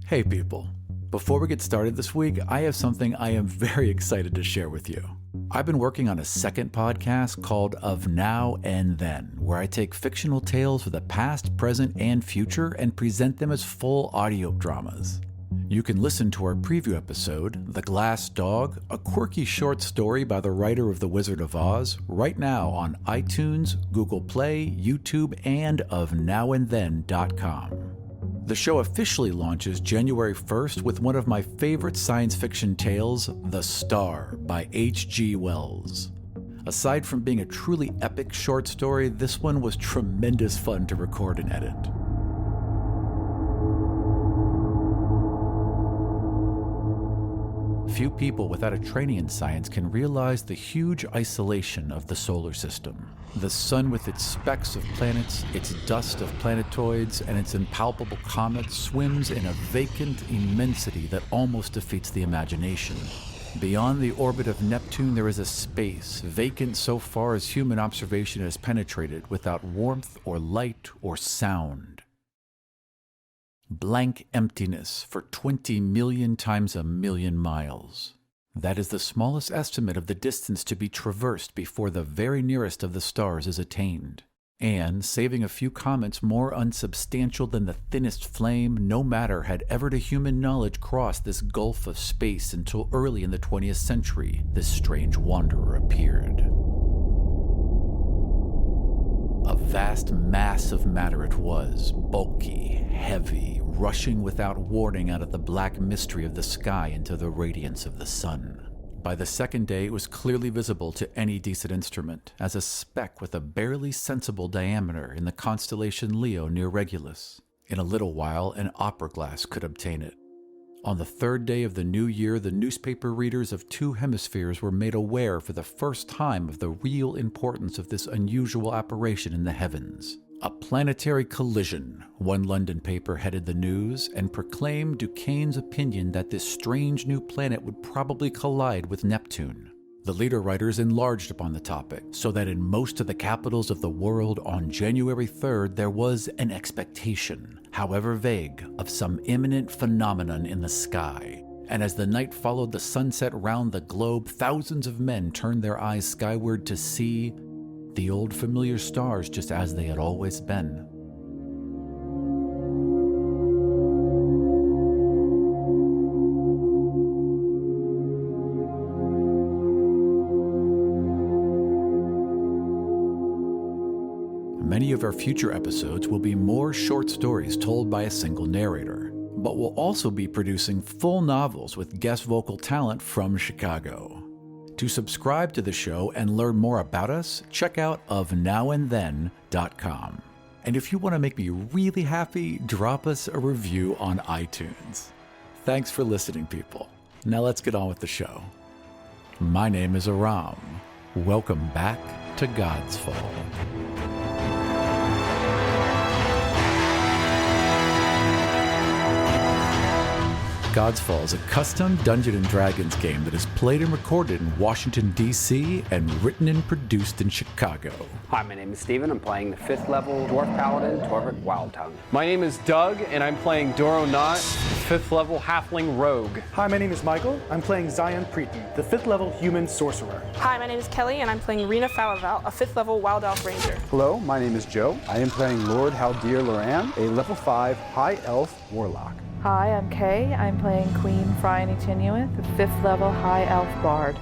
Hey people, before we get started this week, I have something I am very excited to share with you. I've been working on a second podcast called Of Now and Then, where I take fictional tales of the past, present, and future and present them as full audio dramas. You can listen to our preview episode, The Glass Dog, a quirky short story by the writer of The Wizard of Oz, right now on iTunes, Google Play, YouTube, and ofnowandthen.com. The show officially launches January 1st with one of my favorite science fiction tales, The Star by H.G. Wells. Aside from being a truly epic short story, this one was tremendous fun to record and edit. Few people without a training in science can realize the huge isolation of the solar system. The sun with its specks of planets, its dust of planetoids, and its impalpable comets swims in a vacant immensity that almost defeats the imagination. Beyond the orbit of Neptune there is a space, vacant so far as human observation has penetrated, without warmth or light or sound. Blank emptiness for 20 million times a million miles. That is the smallest estimate of the distance to be traversed before the very nearest of the stars is attained. And, saving a few comets more unsubstantial than the thinnest flame, no matter had ever to human knowledge crossed this gulf of space until early in the 20th century, this strange wanderer appeared. A vast mass of matter it was, bulky, heavy, rushing without warning out of the black mystery of the sky into the radiance of the sun. By the second day, it was clearly visible to any decent instrument, as a speck with a barely sensible diameter in the constellation Leo near Regulus. In a little while, an opera glass could obtain it. On the third day of the new year, the newspaper readers of two hemispheres were made aware for the first time of the real importance of this unusual apparition in the heavens. A planetary collision, one London paper headed the news, and proclaimed Duquesne's opinion that this strange new planet would probably collide with Neptune. The leader writers enlarged upon the topic, so that in most of the capitals of the world on January 3rd there was an expectation, however vague, of some imminent phenomenon in the sky. And as the night followed the sunset round the globe, thousands of men turned their eyes skyward to see the old familiar stars just as they had always been. Many of our future episodes will be more short stories told by a single narrator, but we'll also be producing full novels with guest vocal talent from Chicago. To subscribe to the show and learn more about us, check out ofnowandthen.com. And if you want to make me really happy, drop us a review on iTunes. Thanks for listening, people. Now let's get on with the show. My name is Aram. Welcome back to Godsfall. Godsfall is a custom Dungeons & Dragons game that is played and recorded in Washington, D.C. and written and produced in Chicago. Hi, my name is Steven. I'm playing the 5th level Dwarf Paladin, Torrvic Wildtongue. My name is Doug, and I'm playing Dorro Knott, 5th level Halfling Rogue. Hi, my name is Michael. I'm playing Xion and Praeten, the 5th level Human Sorcerer. Hi, my name is Kelly, and I'm playing Rina Falaval, a 5th level Wild Elf Ranger. Hello, my name is Joe. I am playing Lord Haldir Aram, a level 5 High Elf Warlock. Hi, I'm Kay. I'm playing Queen Phryane and Haldir, the 5th level High Elf Bard.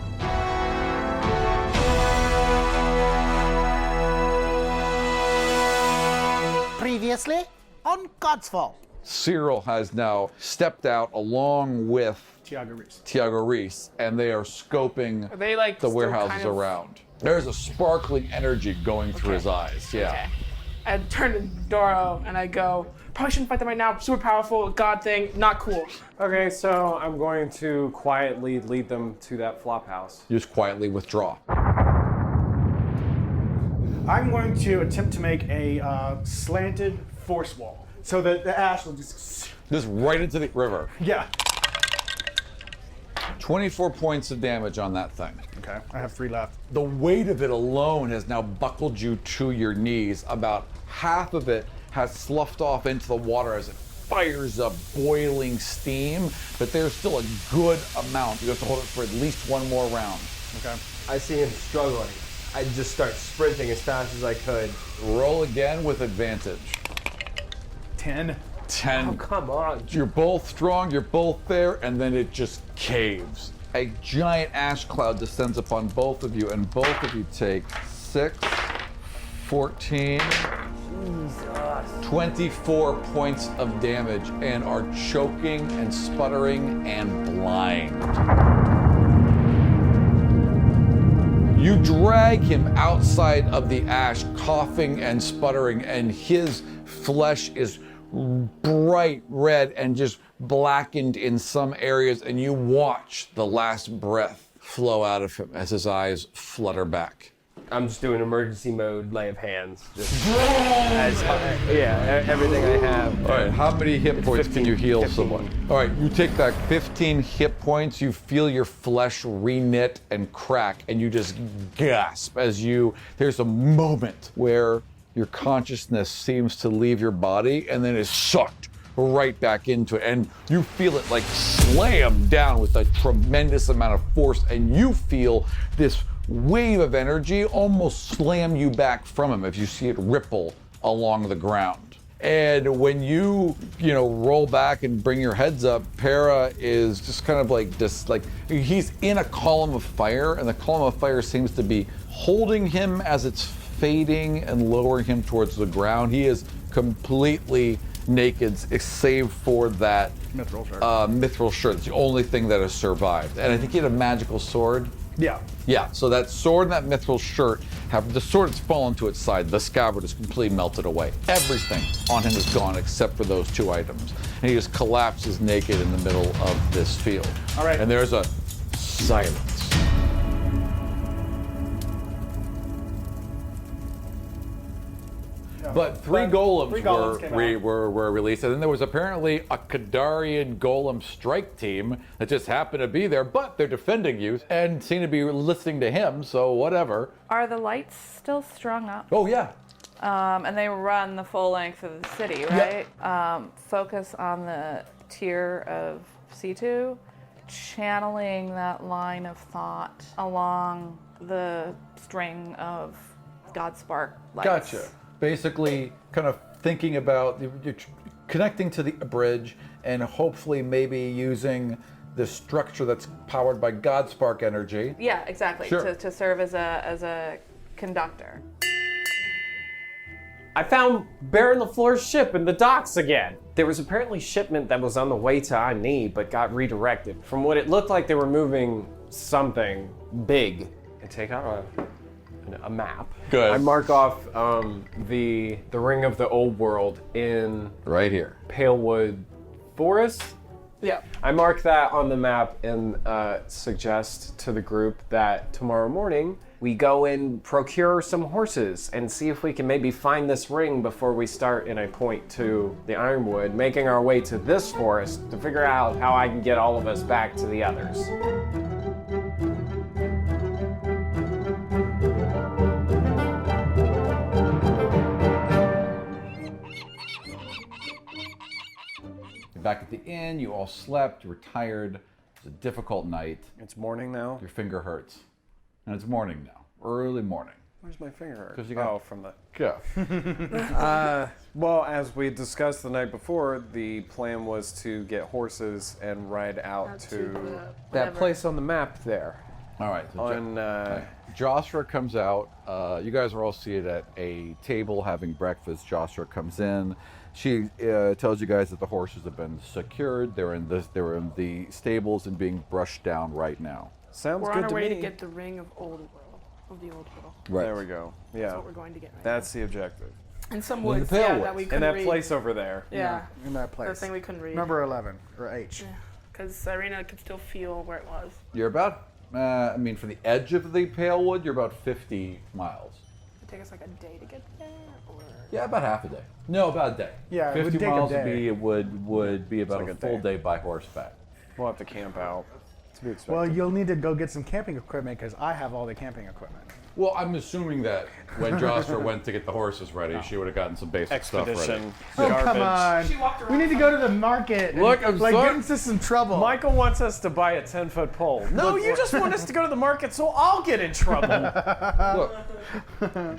Previously on Godsfall. Cyril has now stepped out along with Tiago Reese, and they are scoping Are they like the still warehouses kind of... around. There's a sparkling energy going through his eyes. Yeah. Okay. I turn to Dorro and I go, probably shouldn't fight them right now. Super powerful, god thing, not cool. Okay, so I'm going to quietly lead them to that flop house. You just quietly withdraw. I'm going to attempt to make a slanted force wall so that the ash will just right into the river. Yeah. 24 points of damage on that thing. Okay, I have 3 left. The weight of it alone has now buckled you to your knees. About half of it has sloughed off into the water as it fires up boiling steam, but there's still a good amount. You have to hold it for at least one more round. Okay. I see him struggling. I just start sprinting as fast as I could. Roll again with advantage. 10. 10. Oh, come on. You're both strong, you're both there, and then it just caves. A giant ash cloud descends upon both of you, and both of you take 6, 14, 24 points of damage and are choking and sputtering and blind. You drag him outside of the ash, coughing and sputtering, and his flesh is bright red and just blackened in some areas, and you watch the last breath flow out of him as his eyes flutter back. I'm just doing emergency mode, lay of hands. Everything I have. All right, how many hit points 15, can you heal 15. someone? All right, you take back 15 hit points, you feel your flesh reknit and crack, and you just gasp as there's a moment where your consciousness seems to leave your body and then is sucked right back into it, and you feel it like slam down with a tremendous amount of force, and you feel this wave of energy almost slam you back from him as you see it ripple along the ground. And when you roll back and bring your heads up, Para is just kind of like he's in a column of fire, and the column of fire seems to be holding him as it's fading and lowering him towards the ground. He is completely naked, save for that Mithril shirt. Mithril shirt. It's the only thing that has survived. And I think he had a magical sword. Yeah. Yeah, so that sword and that mithril shirt the sword has fallen to its side. The scabbard is completely melted away. Everything on him is gone except for those 2 items. And he just collapses naked in the middle of this field. All right. And there's a silence. But three golems were released, and then there was apparently a Kadarian golem strike team that just happened to be there, but they're defending you and seem to be listening to him, so whatever. Are the lights still strung up? Oh, yeah. And they run the full length of the city, right? Focus on the tier of C2, channeling that line of thought along the string of Godspark lights. Gotcha. Basically, kind of thinking about you're connecting to the bridge and hopefully maybe using the structure that's powered by Godspark energy. Yeah, exactly. Sure. To serve as a conductor. I found Baron LaFleur's ship in the docks again. There was apparently shipment that was on the way to Ani, but got redirected. From what it looked like, they were moving something big. I take out a map. Good. I mark off the ring of the old world in right here, Palewood Forest. Yeah. I mark that on the map and suggest to the group that tomorrow morning we go and procure some horses and see if we can maybe find this ring before we start, and I point to the Ironwood, making our way to this forest to figure out how I can get all of us back to the others. Back at the inn, you all slept, you were tired. It's a difficult night. It's morning now. Your finger hurts. And it's morning now, early morning. Where's my finger hurt? 'Cause you got- from the... Yeah. Well, as we discussed the night before, the plan was to get horses and ride out to that place on the map there. All right. So On, Joshua comes out. You guys are all seated at a table having breakfast. Joshua comes in. She tells you guys that the horses have been secured. They're in the stables and being brushed down right now. Sounds We're good on our to way me. to get the ring of the old world. Right. There we go. Yeah. That's what we're going to get right That's the objective. now. And some the woods, pale yeah, woods. that we In couldn't that read. place over there. Yeah. In that place. The thing we couldn't read. Number 11, or H. Because Irina could still feel where it was. You're about, from the edge of the Palewood, you're about 50 miles. It'd take us like a day to get there, or... Yeah, about half a day. No, about a day. Yeah, it would 50 take a miles day. would be about like a a full day. day by horseback. We'll have to camp out. To be expected. Well, you'll need to go get some camping equipment because I have all the camping equipment. Well, I'm assuming that when Jostra went to get the horses ready, she would have gotten some basic stuff ready. Expedition. Oh, Garbage. come on. She walked around. We need to go to the market. Look, and, I'm like, sorry. get into some trouble. Michael wants us to buy a 10-foot pole. No, you just want us to go to the market so I'll get in trouble. Look,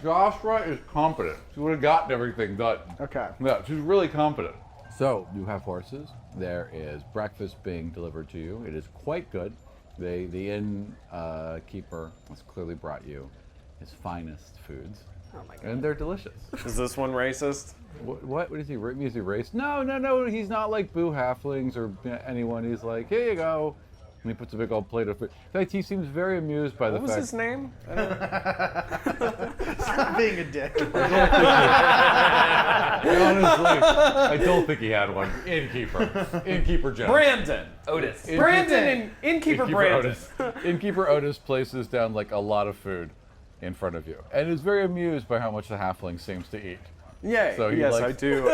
Jostra is competent. She would have gotten everything done. Okay. Yeah, she's really competent. So, you have horses. There is breakfast being delivered to you. It is quite good. The inn keeper has clearly brought you his finest foods. Oh my god. And they're delicious. Is this one racist? What is he? Is he race? No. He's not like Boo Halflings or anyone. He's like, here you go. And he puts a big old plate of food. In fact, he seems very amused by the What fact. was his name? Stop being a dick. Honestly, I don't think he had one. Innkeeper Jones. Brandon. Otis. Brandon and Innkeeper Brandon. Innkeeper Otis places down like a lot of food in front of you, and is very amused by how much the halfling seems to eat. Yeah, So he yes, likes- I do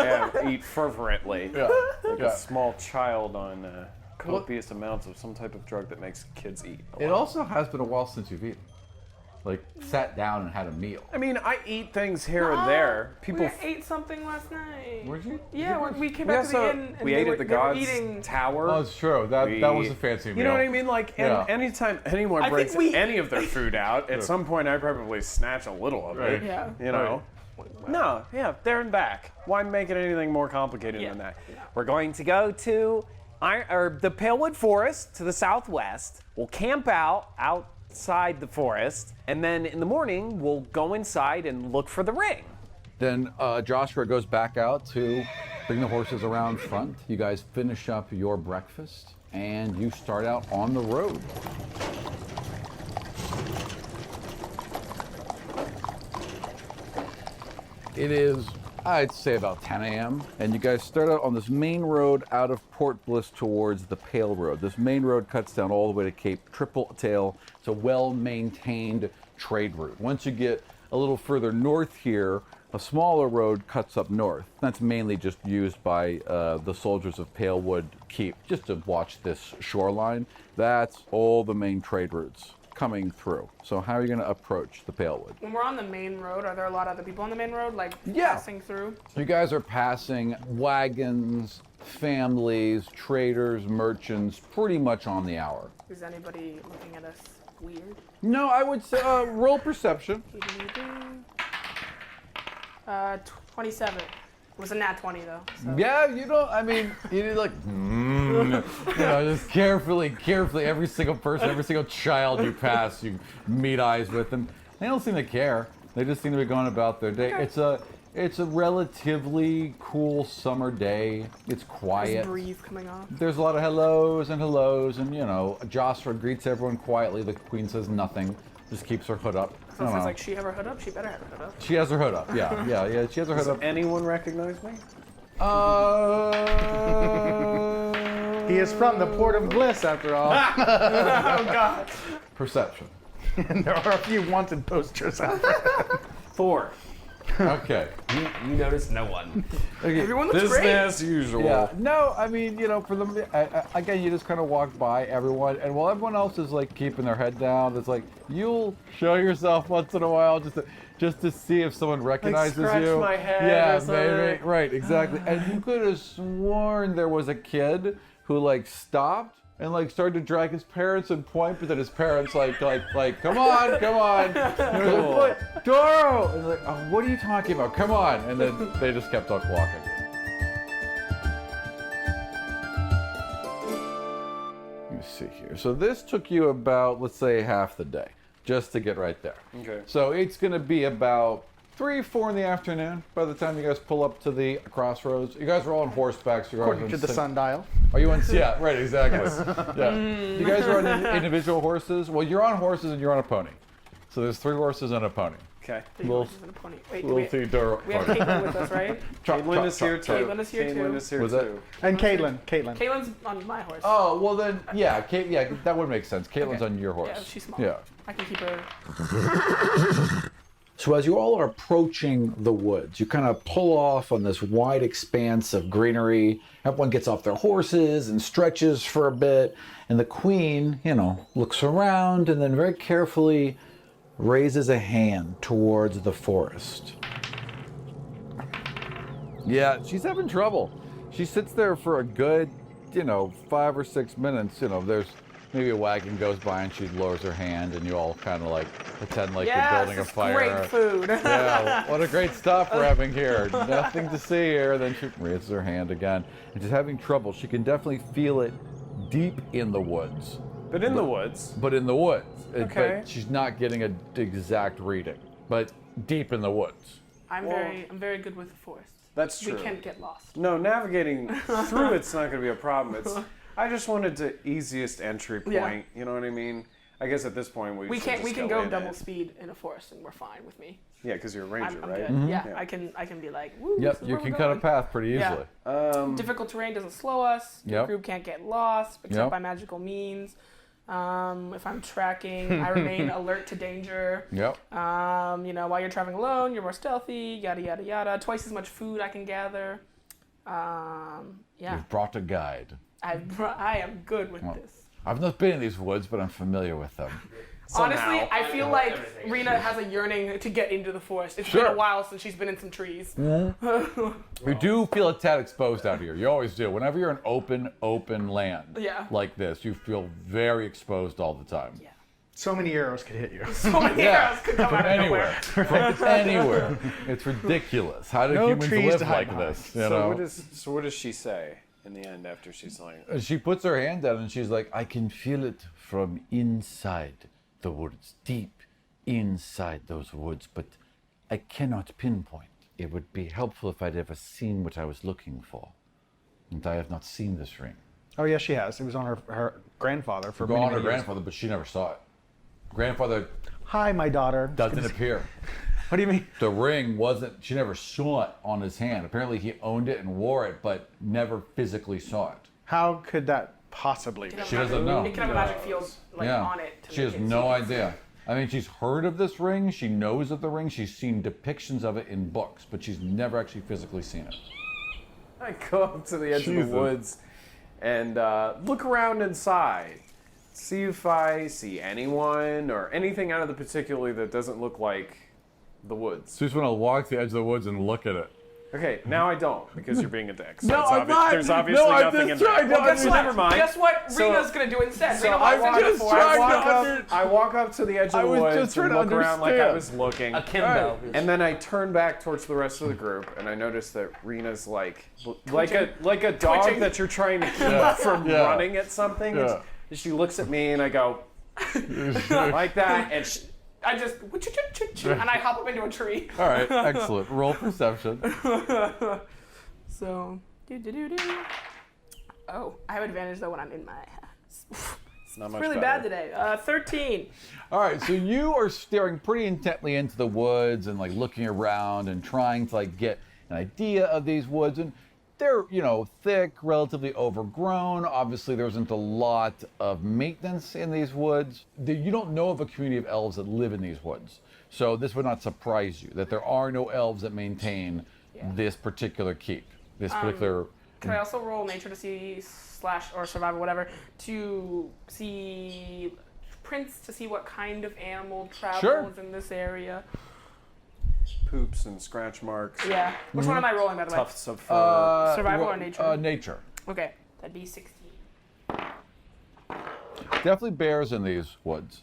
eat fervently. Yeah, Like yeah. a small child on copious amounts of some type of drug that makes kids eat. It also has been a while since you've eaten. Like, sat down and had a meal. I mean, I eat things here and there. People. We ate something last night. Where'd you? Yeah, when we came Yeah, back to the so inn. And we they ate were, at the they were Gods eating. Tower. Oh, it's true. That was a fancy meal. You know what I mean? Like, and Yeah. anytime anyone I think brings we- any of their food out, at some point I probably snatch a little of it. Right. Yeah. You know? No, yeah, there and back. Why make it anything more complicated Yeah. than that? We're going to go to the Palewood Forest to the southwest. We'll camp outside the forest, and then in the morning we'll go inside and look for the ring. Then Joshua goes back out to bring the horses around front. You guys finish up your breakfast, and you start out on the road. It is, I'd say, about 10 a.m., and you guys start out on this main road out of Port Bliss towards the Pale Road. This main road cuts down all the way to Cape Triple Tail. It's a well-maintained trade route. Once you get a little further north here, a smaller road cuts up north. That's mainly just used by the soldiers of Palewood Keep, just to watch this shoreline. That's all the main trade routes coming through. So how are you going to approach the Palewood? When we're on the main road, are there a lot of other people on the main road, like Yeah. passing through? You guys are passing wagons, families, traders, merchants, pretty much on the hour. Is anybody looking at us weird? No, I would say roll perception. 27. It was a nat 20 though. So. Yeah, you don't, I mean, you need like, you know, just carefully, every single person, every single child you pass, you meet eyes with them. They don't seem to care. They just seem to be going about their day. Okay. It's a relatively cool summer day. It's quiet. There's breeze coming off. There's a lot of hellos, and you know, Jostra greets everyone quietly. The queen says nothing, just keeps her hood up. So it feels like she have her hood up. She better have her hood up. She has her hood up. Yeah. She has her hood Does up. anyone recognize me? He is from the Port of Bliss, after all. Oh God. Perception. And there are a few wanted posters out there. 4. Okay. You notice no one. Everyone looks great. Business as usual. Yeah. No, I mean, you know, for them, again, you just kind of walk by everyone, and while everyone else is like keeping their head down, it's like you'll show yourself once in a while just to see if someone recognizes scratch you. my head Yeah, or something. maybe. Right, exactly. And you could have sworn there was a kid who like stopped and like started to drag his parents and point, but then his parents like, come on. And Cool. like, Dorro! And like, oh, what are you talking about? Come on. And then they just kept on walking. Let me see here. So this took you about, let's say, half the day just to get right there. Okay. So it's going to be about 3, 4 in the afternoon by the time you guys pull up to the crossroads. You guys are all on horseback. So you're all According to the on sundial. Are you on? Yeah, right, exactly. Yeah. You guys are on individual horses. Well, you're on horses and you're on a pony. So there's 3 horses and a pony. Okay. Little, Horses and a pony. Wait, little Theodora. we have Caitlin with us, right? Caitlin is here too. Caitlin is here too. Caitlin is here Was that- too. And Caitlin. Caitlin's on my horse. Oh, well then, yeah, that would make sense. Caitlin's Okay. on your horse. Yeah, she's small. Yeah. I can keep her. So as you all are approaching the woods, you kind of pull off on this wide expanse of greenery. Everyone gets off their horses and stretches for a bit. And the queen, you know, looks around and then very carefully raises a hand towards the forest. Yeah, she's having trouble. She sits there for a good, 5 or 6 minutes. There's maybe a wagon goes by and she lowers her hand and you all kind of like pretend like you're building a fire. Great food. Yeah, what a great stop we're having here. Nothing to see here. Then she raises her hand again and she's having trouble. She can definitely feel it deep in the woods. But in the woods. But in the woods. Okay. But she's not getting an exact reading. But deep in the woods. I'm very good with the forest. That's true. We can't get lost. No, navigating through it's not going to be a problem. I just wanted the easiest entry point. Yeah. You know what I mean? I guess at this point we can go double speed in a forest and we're fine with me. Yeah, because you're a ranger, I'm right? good. Mm-hmm. Yeah, I can be like, woo. Yep, you can cut a path pretty easily. Yeah. Difficult terrain doesn't slow us. The group can't get lost except by magical means. If I'm tracking, I remain alert to danger. Yep. While you're traveling alone, you're more stealthy. Yada yada yada. Twice as much food I can gather. Yeah. You've brought a guide. I am good with this. I've not been in these woods, but I'm familiar with them. Honestly, I feel like Rina has a yearning to get into the forest. It's been a while since she's been in some trees. Mm-hmm. You do feel a tad exposed out here. You always do. Whenever you're in open land like this, you feel very exposed all the time. Yeah. So many arrows could hit you. So many arrows could come out of nowhere. From anywhere. It's ridiculous. How do humans live like this? So what does she say in the end after she's like... She puts her hand down and she's like, I can feel it from inside the woods, deep inside those woods, but I cannot pinpoint. It would be helpful if I'd ever seen what I was looking for. And I have not seen this ring. Oh, yes, she has. It was on her grandfather for many on her years. grandfather, but she never saw it. Grandfather Hi, my daughter. doesn't appear. What do you mean? The ring she never saw it on his hand. Apparently he owned it and wore it, but never physically saw it. How could that possibly be? She doesn't know. It can have a magic field on it. She has no idea. I mean, she's heard of this ring. She knows of the ring. She's seen depictions of it in books, but she's never actually physically seen it. I go up to the edge of the woods and look around inside. See if I see anyone or anything out of the particular that doesn't look like the woods. So you just want to walk to the edge of the woods and look at it. Okay, now I don't because you're being a dick. So No, I'm not. There's obviously No, I'm nothing in just trying there. to Well, never mind. Guess what Rina's going to do instead? So Rina I walks into the forest. I walk up to the edge of the woods and look around like I was looking. Akimbo. And then I turn back towards the rest of the group and I notice that Rina's like a dog Twitching. that you're trying to keep from running at something. Yeah. And she looks at me and I go like that and I just and I hop up into a tree. All right, excellent. Roll perception. So, oh, I have advantage though when I'm in my house. it's not much Really better. bad today. 13. All right, so you are staring pretty intently into the woods and like looking around and trying to like get an idea of these woods, and they're thick, relatively overgrown. Obviously, there isn't a lot of maintenance in these woods. You don't know of a community of elves that live in these woods, so this would not surprise you that there are no elves that maintain this particular keep. This particular. Can I also roll nature to see / or survival, whatever, to see prints to see what kind of animal travels in this area? Poops and scratch marks. Yeah. Which one am I rolling, by the way? Tufts of fur. Survival or nature? Nature. Okay, that'd be 16. Definitely bears in these woods.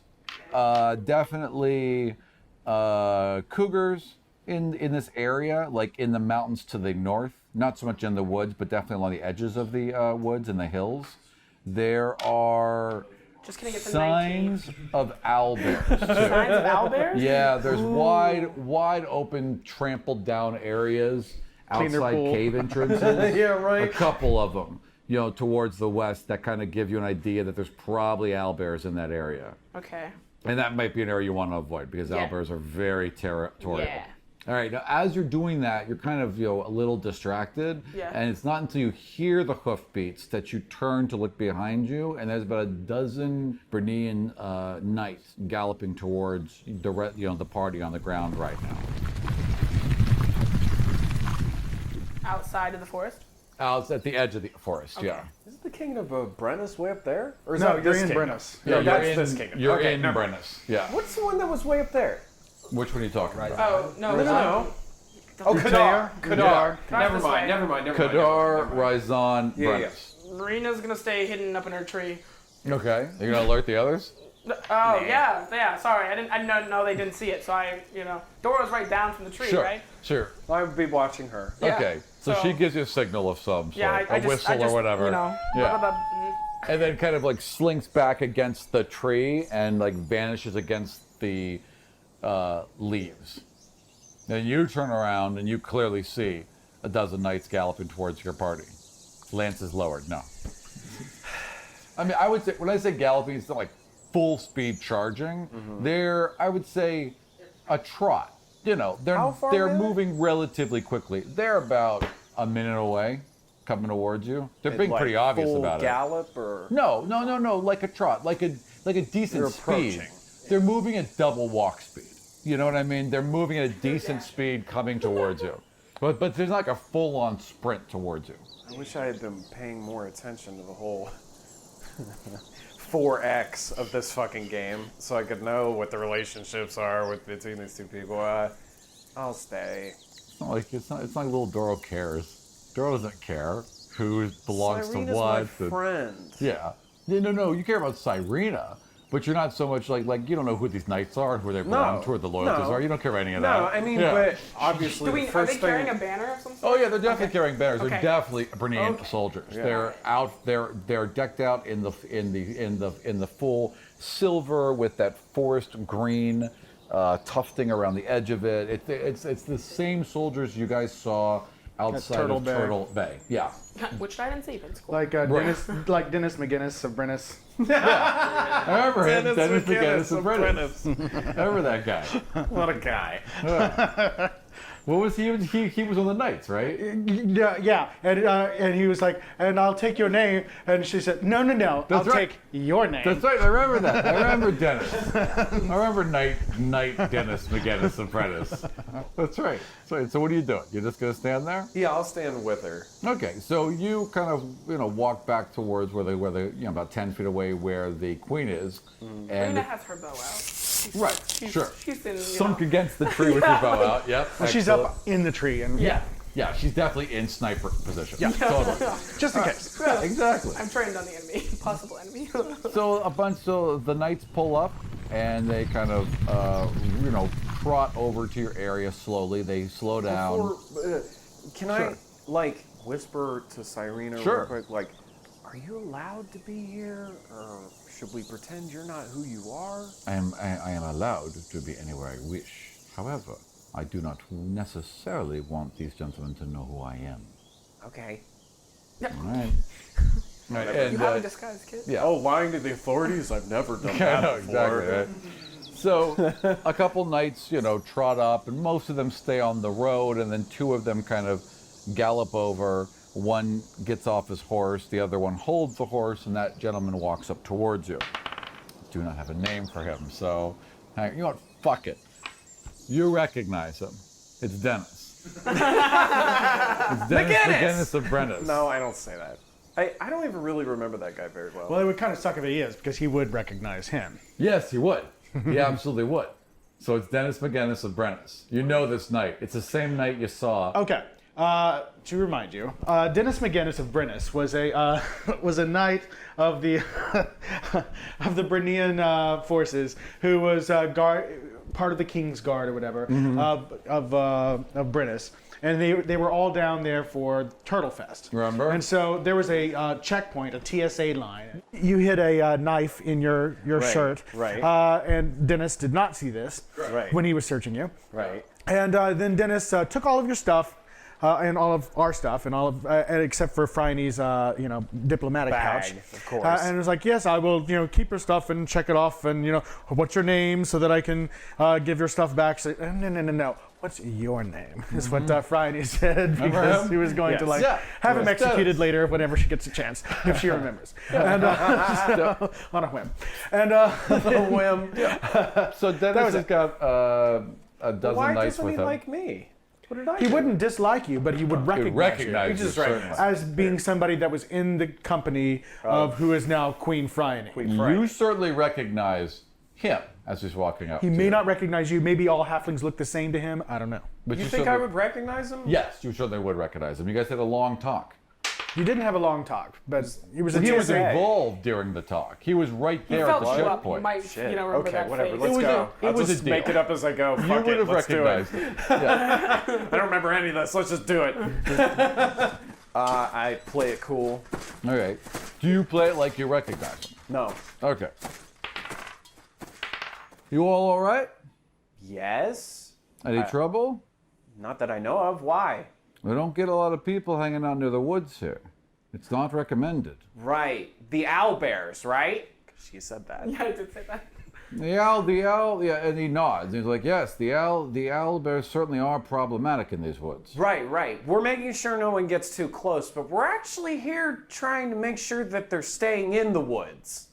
Definitely cougars in this area, like in the mountains to the north. Not so much in the woods, but definitely along the edges of the woods and the hills. There are Just gonna get the signs of owlbears. Signs of owlbears? Yeah, there's wide open, trampled down areas outside cave entrances. Yeah, right. A couple of them, towards the west that kind of give you an idea that there's probably owlbears in that area. Okay. And that might be an area you want to avoid because owlbears are very territorial. Yeah. All right, now as you're doing that, you're kind of a little distracted, and it's not until you hear the hoofbeats that you turn to look behind you, and there's about a dozen Phryane knights galloping towards the party on the ground right now. Outside of the forest? Out at the edge of the forest, yeah. Isn't the kingdom of Brennus way up there? Or is No, that you're this in kingdom? Brennus. No, Yeah, that's you're this in- kingdom. You're Okay, in never mind. Brennus, yeah. What's the one that was way up there? Which one are you talking about? Oh, no. No. Oh, Kadar. Never mind. Kadar, Ryzon, Yeah, Brennus. Rina's gonna stay hidden up in her tree. Okay, you're gonna alert the others? Oh, yeah, sorry. I didn't know they didn't see it, so Dorro's right down from the tree, right? Sure. I would be watching her. Yeah, Okay, so she gives you a signal of some sort, Yeah, a whistle or whatever. Yeah. And then kind of like slinks back against the tree and like vanishes against the leaves. Then you turn around and you clearly see a dozen knights galloping towards your party. Lance is lowered. No. I mean, I would say when I say galloping, it's not like full speed charging. They're, I would say, a trot. You know, How far they're away are they? moving relatively quickly. They're about a minute away, coming towards you. They're being Like pretty obvious full about gallop or No, like a trot, like a decent They're speed. approaching. They're moving at double walk speed. You know what I mean? They're moving at a decent speed coming towards you. But there's like a full-on sprint towards you. I wish I had been paying more attention to the whole 4X of this fucking game, so I could know what the relationships are between these two people. I'll stay. It's not like little Dorro cares. Dorro doesn't care who belongs Cyrena's to what. my friend. Yeah. No. You care about Cyrena, but you're not so much like you don't know who these knights are, who they belong to, who the loyalties are. You don't care about any of that. No, I mean, Yeah. but obviously the Are first they thing. carrying a banner of some sort? Oh yeah, they're definitely carrying banners. Okay. They're definitely Brenian soldiers. Yeah. They're out. They're decked out in the full silver with that forest green tufting around the edge of it. It's the same soldiers you guys saw outside Turtle of Bay. Turtle Bay. Yeah. Which I didn't see, but it's cool. Like Dennis McGinnis of Brennus. I remember him. Dennis McGinnis of of Brennus. Remember that guy? What a guy. What was he? He was on the Knights, right? Yeah. And he was like, and I'll take your name. And she said, no, I'll right. take your name. That's right. I remember that. I remember Dennis. I remember Knight Dennis McGinnis Apprentice. That's right. So what are you doing? You're just gonna stand there? Yeah, I'll stand with her. Okay. So you kind of walk back towards where they about 10 feet away where the queen is, and Rina has her bow out. sure. She's in, Sunk against the tree with your bow out. Yep. Well, she's excellent. up in the tree. And Yeah, she's definitely in sniper position. Yeah, totally. just in case. Yeah, exactly. I'm trained on the enemy, possible enemy. So the knights pull up and they kind of, trot over to your area slowly. They slow down. Can I whisper to Cyrena Sure. real quick? Like, are you allowed to be here, or should we pretend you're not who you are? I am allowed to be anywhere I wish. However, I do not necessarily want these gentlemen to know who I am. Okay. All right. You have a disguise, kid. Yeah. Oh, lying to the authorities? I've never done Yeah, that no, before. exactly. Right. So a couple knights, trot up, and most of them stay on the road, and then two of them kind of gallop over. One gets off his horse, the other one holds the horse, and that gentleman walks up towards you. Do not have a name for him, so you know what? Fuck it. You recognize him. It's Dennis. It's Dennis McGinnis of Brennus. No, I don't say that. I don't even really remember that guy very well. Well, it would kind of suck if he is, because he would recognize him. Yes, he would. He absolutely would. So it's Dennis McGinnis of Brennus. You know this knight. It's the same knight you saw. Okay. To remind you, Dennis McGinnis of Brennus was a knight of the of the Brenian forces who was part of the King's Guard or whatever of Brennus, and they were all down there for Turtlefest. Remember? And so there was a checkpoint, a TSA line. You hid a knife in your shirt, right. And Dennis did not see this when he was searching you. Right. And then Dennis took all of your stuff. And all of our stuff, and all of, except for Phryane's, diplomatic Bag, pouch, of course. and it was like, yes, I will, keep your stuff and check it off, and what's your name, so that I can give your stuff back. So, no. What's your name? Is what Phryane said, because he was going to have him executed later whenever she gets a chance, if she remembers, and on a whim, and a whim. So Dennis has got a dozen Why knights doesn't with he him. like me? What did I He do? wouldn't dislike you, but he would recognize, you, certainly. as being somebody that was in the company of who is now Queen Phryane. You certainly recognize him as he's walking up. He may not recognize you. Maybe all halflings look the same to him. I don't know. But You think I would recognize him? Yes, you certainly would recognize him. You guys had a long talk. You didn't have a long talk, but he was He was TSA. involved during the talk. He was right He there at felt the you up. You checkpoint. might, remember Okay, that whatever. face. Let's go. It was just a deal. make it up as I go. You Fuck would it. have Let's do it. recognized it. Yeah. I don't remember any of this. Let's just do it. I play it cool. All right. Do you play it like you recognize him? No. Okay. You all right? Yes. Any trouble? Not that I know of. Why? We don't get a lot of people hanging out near the woods here. It's not recommended. Right. The owlbears, right? She said that. Yeah, I did say that. The owl, yeah, and he nods. He's like, yes, the owl bears certainly are problematic in these woods. Right. We're making sure no one gets too close, but we're actually here trying to make sure that they're staying in the woods.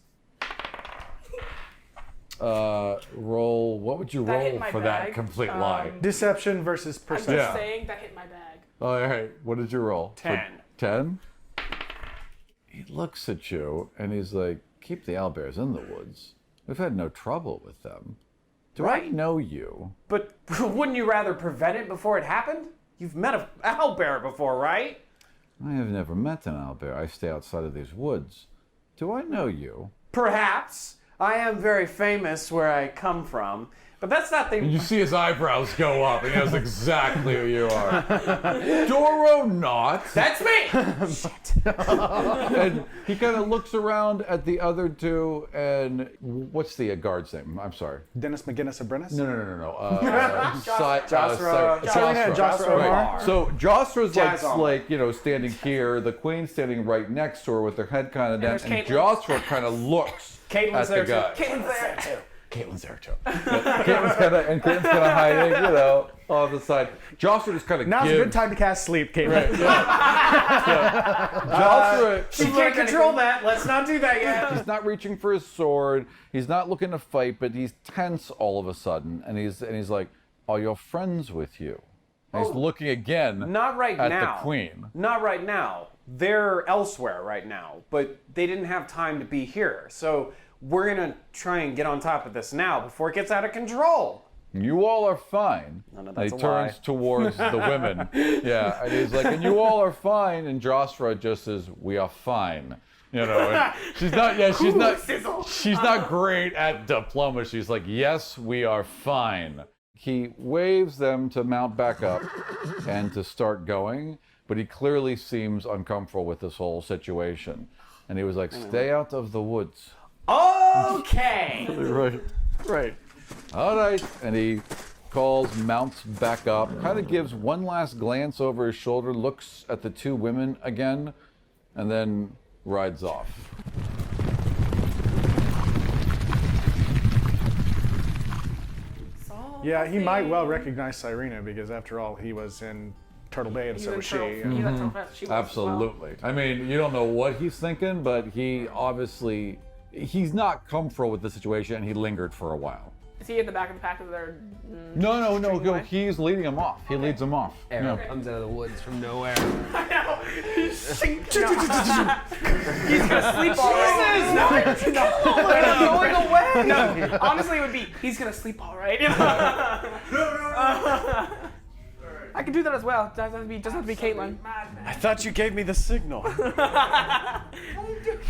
Roll, what would you That hit roll my for that bag. complete lie? Deception versus I'm perception. just saying that hit my bag. All right, what did you roll? 10. 10? He looks at you and he's like, keep the owlbears in the woods. We've had no trouble with them. Do I Right. know you? But wouldn't you rather prevent it before it happened? You've met an owlbear before, right? I have never met an owlbear. I stay outside of these woods. Do I know you? Perhaps. I am very famous where I come from, but that's not the... And you see his eyebrows go up, and he knows exactly who you are. Dorro Knott. That's me! Shit. And he kind of looks around at the other two, and what's the guard's name? I'm sorry. Dennis McGinnis of Brennis? No. Joshua. Joshua. Right. So Josra's Jazz like standing here, the queen's standing right next to her with her head kind of down, there's and Caitlin. Joshua kind of looks Caitlin's at the there guy. too. Caitlin's there too. Caitlin's there too. Caitlin's kind of hiding, off the side. Joshua just kind of Now's gives. a good time to cast sleep, Caitlin. Joshua, She can't control that. Let's not do that yet. he's not reaching for his sword. He's not looking to fight, but he's tense all of a sudden, and he's like, "Are your friends with you?" And he's looking again. Not right at now. the queen. Not right now. They're elsewhere right now, but they didn't have time to be here. So we're gonna try and get on top of this now before it gets out of control. You all are fine. No, And he that's a turns lie. towards the women. Yeah, and he's like, and you all are fine. And Joshua just says, we are fine. And she's not great at diplomacy. She's like, yes, we are fine. He waves them to mount back up and to start going, but he clearly seems uncomfortable with this whole situation. And he was like, stay out of the woods. Okay. Right. All right. And he mounts back up, kind of gives one last glance over his shoulder, looks at the two women again, and then rides off. Yeah, he might well recognize Cyrena because, after all, he was in Turtle Bay and so was she. Absolutely. I mean, you don't know what he's thinking, but he's not comfortable with the situation, and he lingered for a while. Is he in the back of the pack? Is there? No. He's leading him off. He leads him off. Aram comes out of the woods from nowhere. I know. He's gonna sleep all right. No, they're not going away. No, honestly, it would be he's gonna sleep all right. I can do that as well. Doesn't have to be Caitlin. I thought you gave me the signal.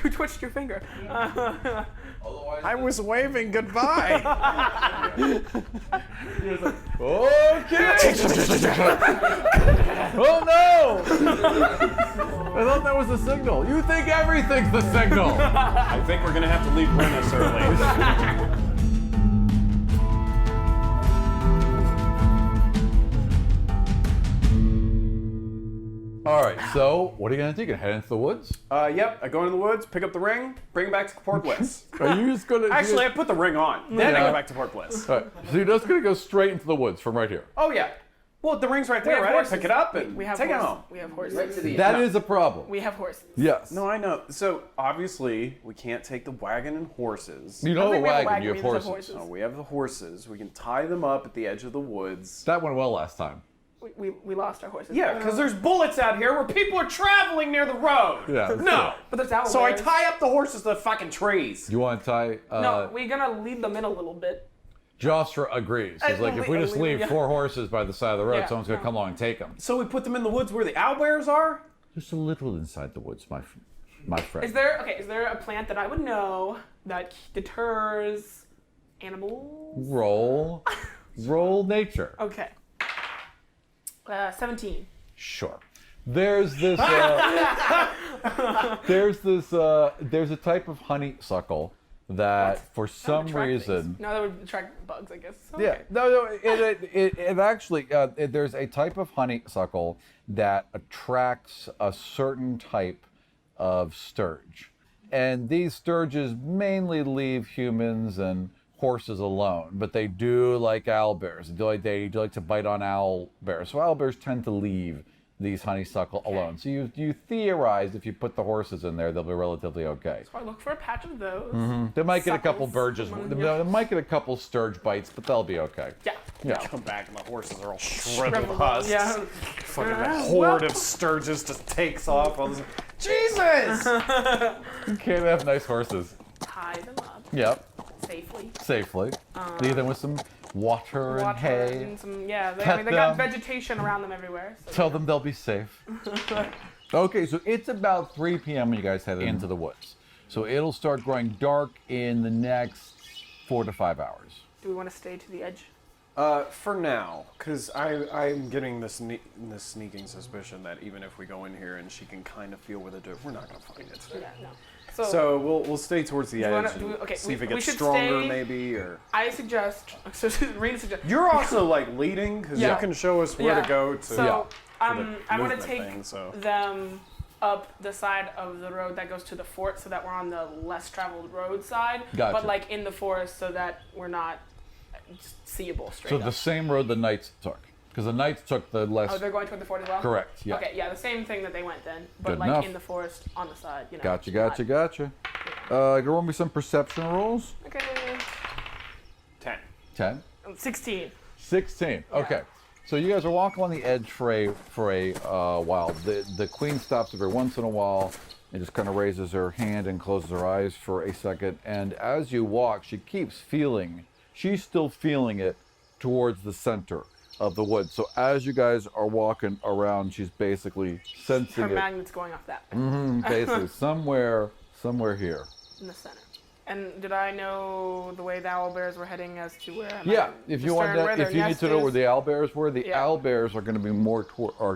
You twitched your finger. I was waving goodbye. Okay. Oh no! I thought that was the signal. You think everything's the signal. I think we're gonna have to leave Brennis early. All right, so what are you gonna do? You gonna head into the woods? Yep, I go into the woods, pick up the ring, bring it back to Port Bliss. Are you just gonna... Actually, I put the ring on, then I go back to Port Bliss. All right, so you're just gonna go straight into the woods from right here. Oh yeah. Well, the ring's right there, right? I pick it up and take it home. We have horses. That is a problem. We have horses. Yes. No, I know. So obviously, we can't take the wagon and horses. You know a wagon, you have horses. Oh, we have the horses. We can tie them up at the edge of the woods. That went well last time. We lost our horses. Yeah, because there's bullets out here where people are traveling near the road. Yeah. No. But there's owlbears. So I tie up the horses to the fucking trees. You want to tie? No, we're gonna lead them in a little bit. Jostra agrees. He's like, if we just leave 4 horses by the side of the road, someone's gonna come along and take them. So we put them in the woods where the owlbears are? Just a little inside the woods, my friend. Is there a plant that I would know that deters animals? Roll nature. Okay. 17. Sure. There's this. There's a type of honeysuckle that, for some reason. No, that would attract bugs, I guess. Okay. Yeah. No. It actually. There's a type of honeysuckle that attracts a certain type of sturge, and these sturges mainly leave humans and horses alone, but they do like owlbears. They do like to bite on owlbears. So owlbears tend to leave these honeysuckle alone. So you theorize if you put the horses in there, they'll be relatively okay. So I look for a patch of those. Mm-hmm. They might get a couple they might get a couple sturge bites, but they'll be okay. Yeah. Come back and the horses are all shriveled husk. Yeah. Fucking horde of sturges just takes off. All this. Jesus! You can't have nice horses. Tie them up. Yep. Safely. Leave them with some water and hay. And some, they got vegetation around them everywhere. So Tell them they'll be safe. Okay, so it's about 3 p.m. when you guys head into the woods. So it'll start growing dark in the next 4 to 5 hours. Do we want to stay to the edge? For now, because I'm getting this sneaking suspicion that even if we go in here and she can kind of feel where the dirt, we're not going to find it. Yeah, no. So we'll stay towards the edge. See if it gets stronger, maybe, or. I suggest. Rina suggests. You're also like leading because you can show us where to go to. So I want to take thing, them up the side of the road that goes to the fort, so that we're on the less traveled road side, but like in the forest, so that we're not just seeable straight up. So the same road the knights took. Because the knights took the less... Oh, they're going toward the fort as well? Correct, yeah. Okay, yeah, the same thing that they went then, but Good like enough. in the forest on the side, you know. Gotcha. Go roll me some perception rolls. Okay. 10. 16. 16. Okay. So you guys are walking on the edge for a while. The queen stops every once in a while and just kind of raises her hand and closes her eyes for a second. And as you walk, she keeps feeling... She's still feeling it towards the center of the woods. So as you guys are walking around, she's basically sensing Her magnet's going off that way. Mm-hmm, basically, somewhere here. In the center. And did I know the way the owlbears were heading as to where? If you need to know where the owlbears were, the owlbears are going to be more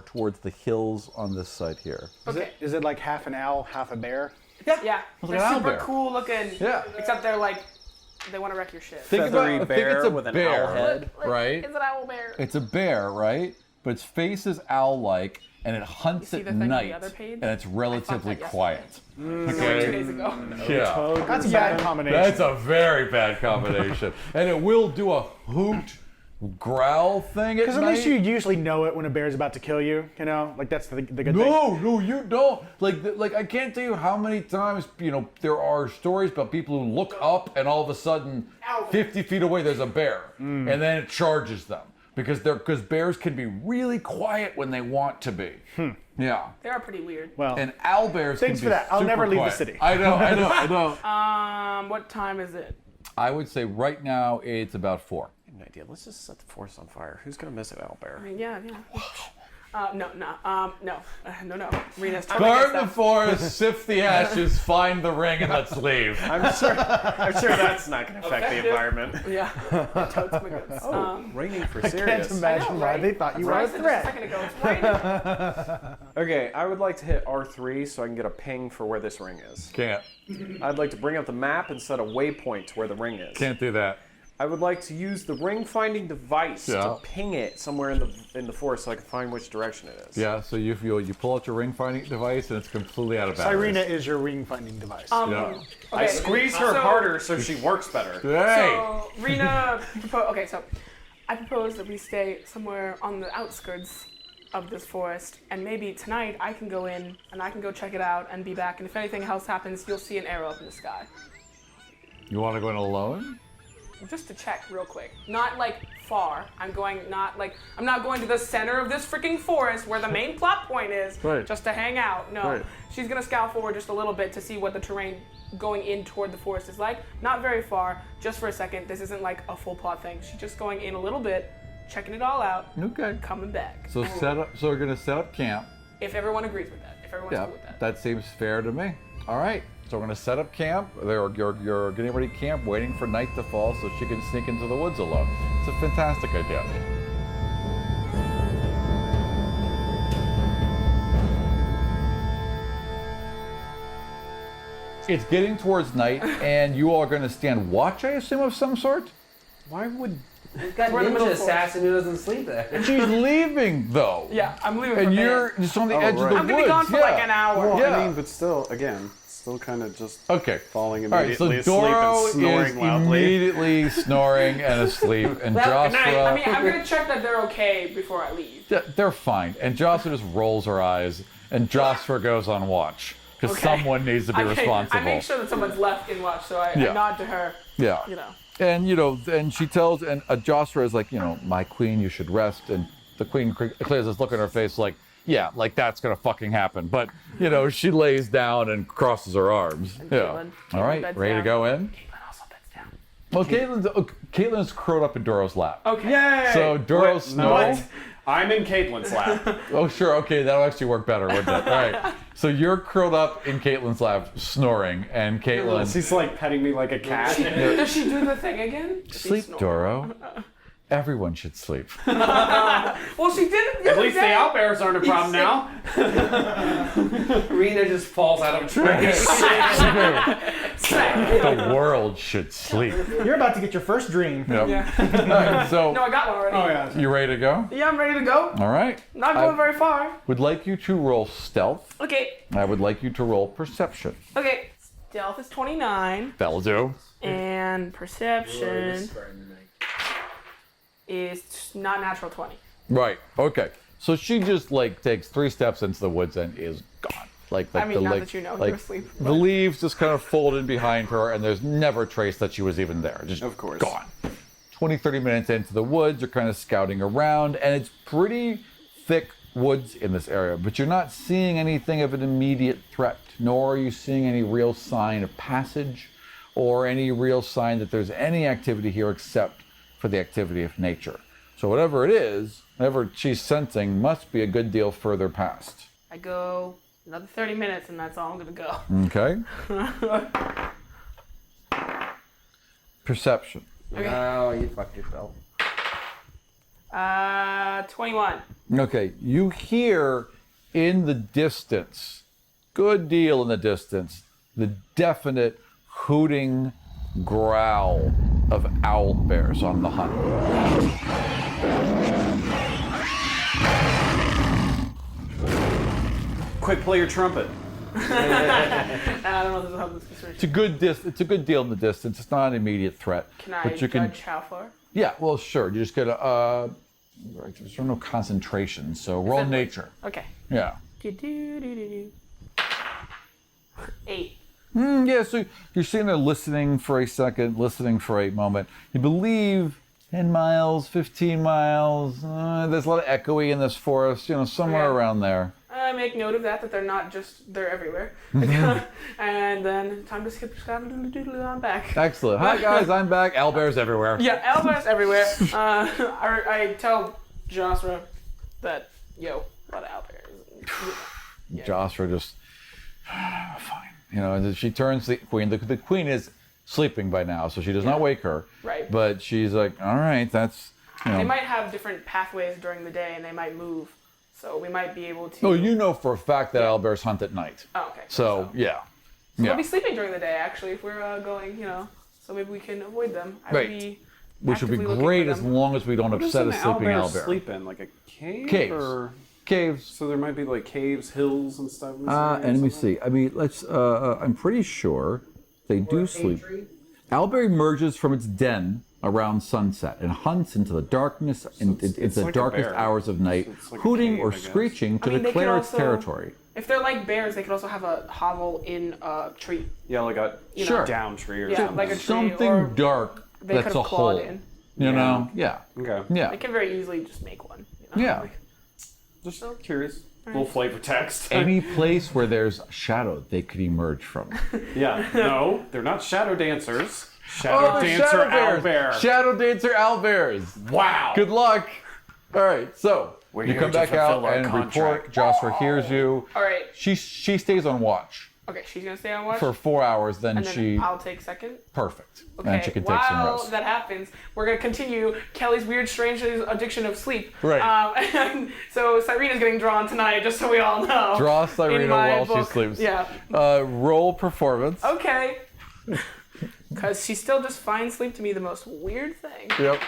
towards the hills on this side here. Okay. Is it like half an owl, half a bear? Yeah. Like They're an super owlbear. cool looking. Yeah. Except they're like, they want to wreck your shit. Think it's a bear, right? It's an owl bear. It's a bear, right? But its face is owl-like, and it hunts at night, and it's relatively quiet. 2 days ago. Yeah. That's a bad combination. That's a very bad combination. And it will do a hoot, growl thing at night. Because at least you usually know it when a bear's about to kill you, you know? Like, that's the good thing. No, you don't. Like I can't tell you how many times, there are stories about people who look up and all of a sudden, 50 feet away, there's a bear. And then it charges them. Because bears can be really quiet when they want to be. Yeah. They are pretty weird. Well, and owlbears thanks can for be that. I'll never leave quiet. the city. I know. What time is it? I would say right now it's about 4. An idea. Let's just set the forest on fire. Who's gonna miss an owlbear? I mean, yeah. No. Rina's Burn the forest, sift the ashes, find the ring, and let's leave. I'm sure that's not gonna affect the environment. Yeah. Totes my goods. Raining for I serious. can't imagine why they thought you were a threat. A second ago, it's raining. Okay, I would like to hit R3 so I can get a ping for where this ring is. Can't. I'd like to bring up the map and set a waypoint to where the ring is. Can't do that. I would like to use the ring finding device to ping it somewhere in the forest so I can find which direction it is. Yeah, so you pull out your ring finding device and it's completely out of battery. Cyrena is your ring finding device. Okay, I squeeze her harder so she works better. Hey! So Rina so I propose that we stay somewhere on the outskirts of this forest, and maybe tonight I can go in and I can go check it out and be back, and if anything else happens, you'll see an arrow up in the sky. You want to go in alone? just to check real quick. Not like far. I'm not going to the center of this freaking forest where the main plot point is, just to hang out. No, she's gonna scout forward just a little bit to see what the terrain going in toward the forest is like. Not very far, just for a second. This isn't like a full plot thing. She's just going in a little bit, checking it all out. Okay. Coming back. So So we're gonna set up camp. If everyone agrees with that. If everyone's cool with that. That seems fair to me. All right. So we're gonna set up camp. You're getting ready to camp, waiting for night to fall so she can sneak into the woods alone. It's a fantastic idea. It's getting towards night, and you all are going to stand watch, I assume, of some sort? Why would... We've got ninja assassin who doesn't sleep there. And she's leaving, though. Yeah, I'm leaving and for you're just on the edge of the woods. I'm going to be gone for like an hour. Well, I mean, but still, again, still kind of just falling immediately asleep and snoring loudly. Immediately snoring and asleep, and Joshua... I mean, I'm going to check that they're okay before I leave. Yeah, they're fine. And Joshua just rolls her eyes, and Joshua goes on watch. Because someone needs to be responsible. I make sure that someone's left in watch, so I nod to her. Yeah. And she tells, and Joshua is like, my queen, you should rest. And the queen clears this look on her face like, yeah, like that's going to fucking happen. But, she lays down and crosses her arms. Caitlin all right, ready to go in? Caitlin also beds Well, down. Caitlin's curled up in Dorro's lap. Okay. Yay! So Dorro's snoring. I'm in Caitlin's lap. Oh, sure. Okay, that'll actually work better, wouldn't it? All right. So you're curled up in Caitlin's lap, snoring, and Caitlin... She's like petting me like a cat. Does she do the thing again? Sleep, Dorro. Everyone should sleep. Well, she did it the At other least day. the owlbears aren't a problem now. Rina just falls out of a tree. The world should sleep. You're about to get your first dream. Yep. Yeah. So, no, I got one already. Oh, yeah. You ready to go? Yeah, I'm ready to go. All right. Not going very far. Would like you to roll stealth. Okay. I would like you to roll perception. Okay. Stealth is 29. That'll do. And perception is not natural 20. Right. Okay. So she just takes 3 steps into the woods and is gone. I mean, now that you know, you're asleep. The leaves just kind of fold in behind her, and there's never a trace that she was even there. Just of course. Gone. 20, 30 minutes into the woods, you're kind of scouting around, and it's pretty thick woods in this area, but you're not seeing anything of an immediate threat, nor are you seeing any real sign of passage or any real sign that there's any activity here except for the activity of nature. So whatever it is, whatever she's sensing must be a good deal further past. I go another 30 minutes, and that's all I'm going to go. Okay. Perception. Okay. Oh, you fucked yourself. 21. Okay, you hear in the distance, good deal in the distance, the definite hooting growl of owl bears on the hunt. Quick, play your trumpet. I don't know if this helps this conversation. It's a good deal in the distance. It's not an immediate threat. Can I but you judge how far? Yeah, well, sure. You just gotta. There's no concentration, so roll nature. Okay. Yeah. 8. Yeah, so you're sitting there listening for a second, listening for a moment. You believe 10 miles, 15 miles. There's a lot of echoey in this forest, somewhere around there. I make note of that they're not just, they're everywhere. And then time to skip on back. Excellent. Hi, guys, I'm back. Owlbears everywhere. Yeah, owlbears everywhere. I tell Joshua that, a lot of owlbears. Yeah. Joshua just, fine. And she turns to the queen. The queen is sleeping by now, so she does not wake her. Right. But she's like, all right, that's, They might have different pathways during the day, and they might move. So we might be able to... Oh, you know for a fact that owlbears hunt at night. Oh, okay. So. So we'll be sleeping during the day, actually, if we're going, so maybe we can avoid them. Which would be great as long as we don't upset a sleeping owlbear. Sleep in? Like a cave? Caves. Or... Caves. So there might be like caves, hills, and stuff. And let me see. I mean, I'm pretty sure they do sleep. Owlbear emerges from its den around sunset and hunts into the darkness, into the darkest hours of night, hooting or screeching to declare its territory. If they're like bears, they could also have a hovel in a tree. Yeah, like a down tree or something. Like a tree. Something dark They that's could a have clawed hole. in. You know? Yeah. Okay. Yeah. They can very easily just make one. You know? Yeah. Like, Just curious. Right. Little flavor text. Any place where there's shadow they could emerge from. Yeah. No, they're not shadow dancers. Shadow they're dancer shadow bears. owlbear. Shadow dancer owlbears. Wow. Good luck. All right, so We're you here come to back out fulfill our and contract. report. Joshua hears you. all right. She stays on watch Okay, she's gonna stay on watch. for 4 hours. Then, and then she I'll take second. perfect. Okay, And she can take some while rest. that happens, we're gonna continue Kelly's weird, strange addiction of sleep. Right. And so Cyrena's getting drawn tonight, just so we all know. Draw In Cyrena my while book. she sleeps. Yeah. Roll performance. Okay. Because she still just finds sleep to be the most weird thing. Yep.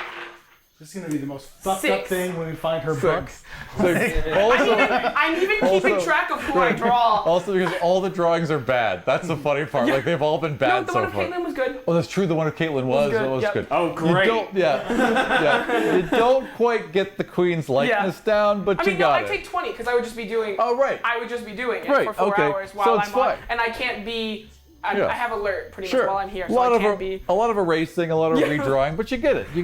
This is gonna be the most fucked up 6. thing when we find her book. Also, I'm even keeping track of who I draw. Also, because all the drawings are bad. That's the funny part. Like they've all been No, bad the so one of far. Caitlin was good. Oh, that's true. The one of Caitlin was. good, It was yep. good. Oh, great. You don't, yeah. You don't quite get the queen's likeness down, but I mean, you no, got I it. take 20 because I would just be doing. Oh, right. I would just be doing it Right, for 4 okay. hours while So it's I'm on, fine. and I can't be. I Yeah. have alert pretty Sure. much while I'm here, a so lot I of can't be. a lot of erasing, a lot of redrawing, but you get it. You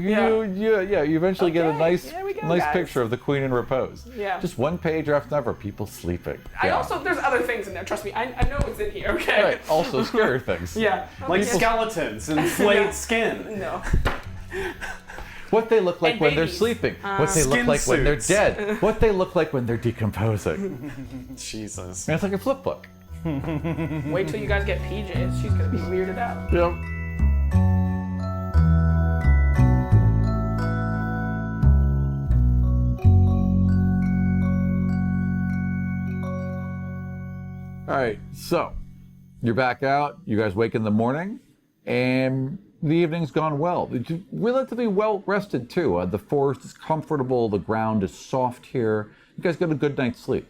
eventually get a nice here we go, nice guys. picture of the queen in repose. Yeah. Just one page after another, people sleeping. I Yeah. also there's other things in there. Trust me, I know it's in here. Okay. Right. Also scary things. Yeah. Like Okay. skeletons and flayed skin. No. What they look like And when they're babies. sleeping. What they look Skin like when they're suits. dead. What they look like when they're decomposing. Jesus. And it's like a flip book. Wait till you guys get PJs. She's gonna be weirded out. Yep. All right, so you're back out. You guys wake in the morning, and the evening's gone well. It's relatively well rested too. The forest is comfortable. The ground is soft here. You guys got a good night's sleep.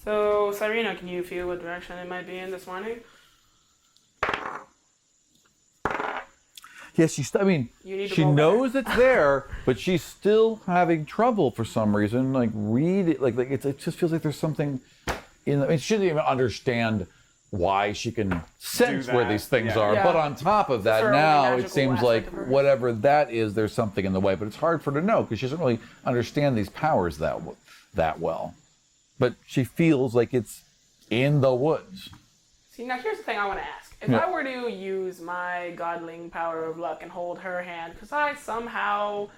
So, Cyrena, can you feel what direction it might be in this morning? Yes, I mean, You need to she roll knows it's there, but she's still having trouble for some reason. Like read it, like it just feels like there's something in. I mean, she doesn't even understand why she can sense where that, these things yeah. are. Yeah. But on top of that, her only now it magical seems aspect like of her. whatever that is, there's something in the way. But it's hard for her to know because she doesn't really understand these powers that well. But she feels like it's in the woods. See, now here's the thing I want to ask. If Yeah. I were to use my godling power of luck and hold her hand, could I somehow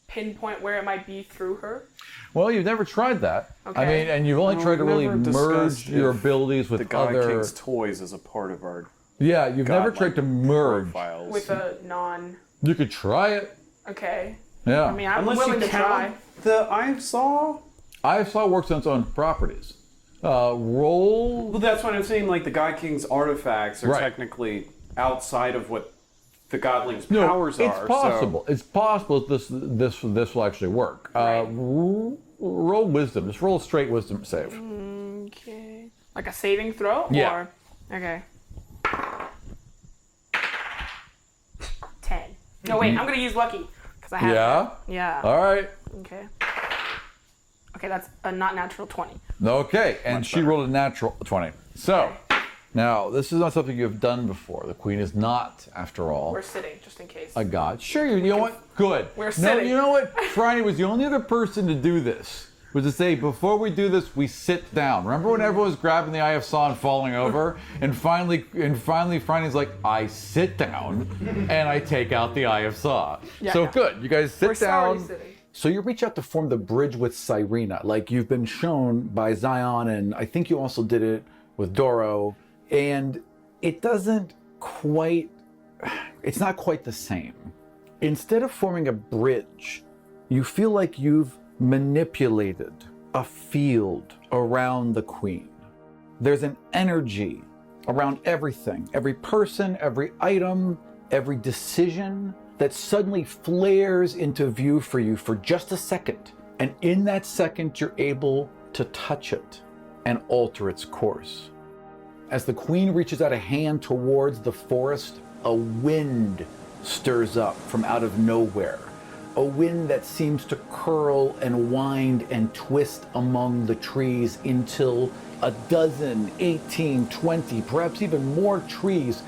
pinpoint where it might be through her? Well, you've never tried that. I Okay. mean, and you've only tried to really never merge discussed your if abilities with The God other. King's toys is a part of our Yeah, you've never tried to merge. profiles. With a non. You could try it. Okay. Yeah. I mean, I'm Unless willing you to try. count the I saw. ISO works on its own properties. Roll. Well, that's what I'm saying. Like the God King's artifacts are Right. technically outside of what the Godling's No, powers it's are. possible. It's possible this will actually work. Roll wisdom. Just roll a straight wisdom save. Okay. Like a saving throw? Yeah. Or... Okay. 10. No, wait, I'm going to use lucky. Because I have Yeah? Yeah. All right. Okay. Okay, that's a not natural 20. Okay, and she rolled a natural 20. So, now, this is not something you've done before. The queen is not, after all, We're sitting, just in case. a god. Sure, you know what? Good. We're No, sitting. you know what? Phryane was the only other person to do this. Was to say, before we do this, we sit down. Remember when everyone was grabbing the Eye of Saw and falling over? And finally, Phryne's like, I sit down and I take out the Eye of Saw. Yeah, So yeah. good. You guys sit We're sorry down. sitting. So you reach out to form the bridge with Cyrena, like you've been shown by Xion, and I think you also did it with Dorro, and it doesn't quite, it's not quite the same. Instead of forming a bridge, you feel like you've manipulated a field around the queen. There's an energy around everything, every person, every item, every decision that suddenly flares into view for you for just a second. And in that second, you're able to touch it and alter its course. As the queen reaches out a hand towards the forest, a wind stirs up from out of nowhere. A wind that seems to curl and wind and twist among the trees until a dozen, 18, 20, perhaps even more trees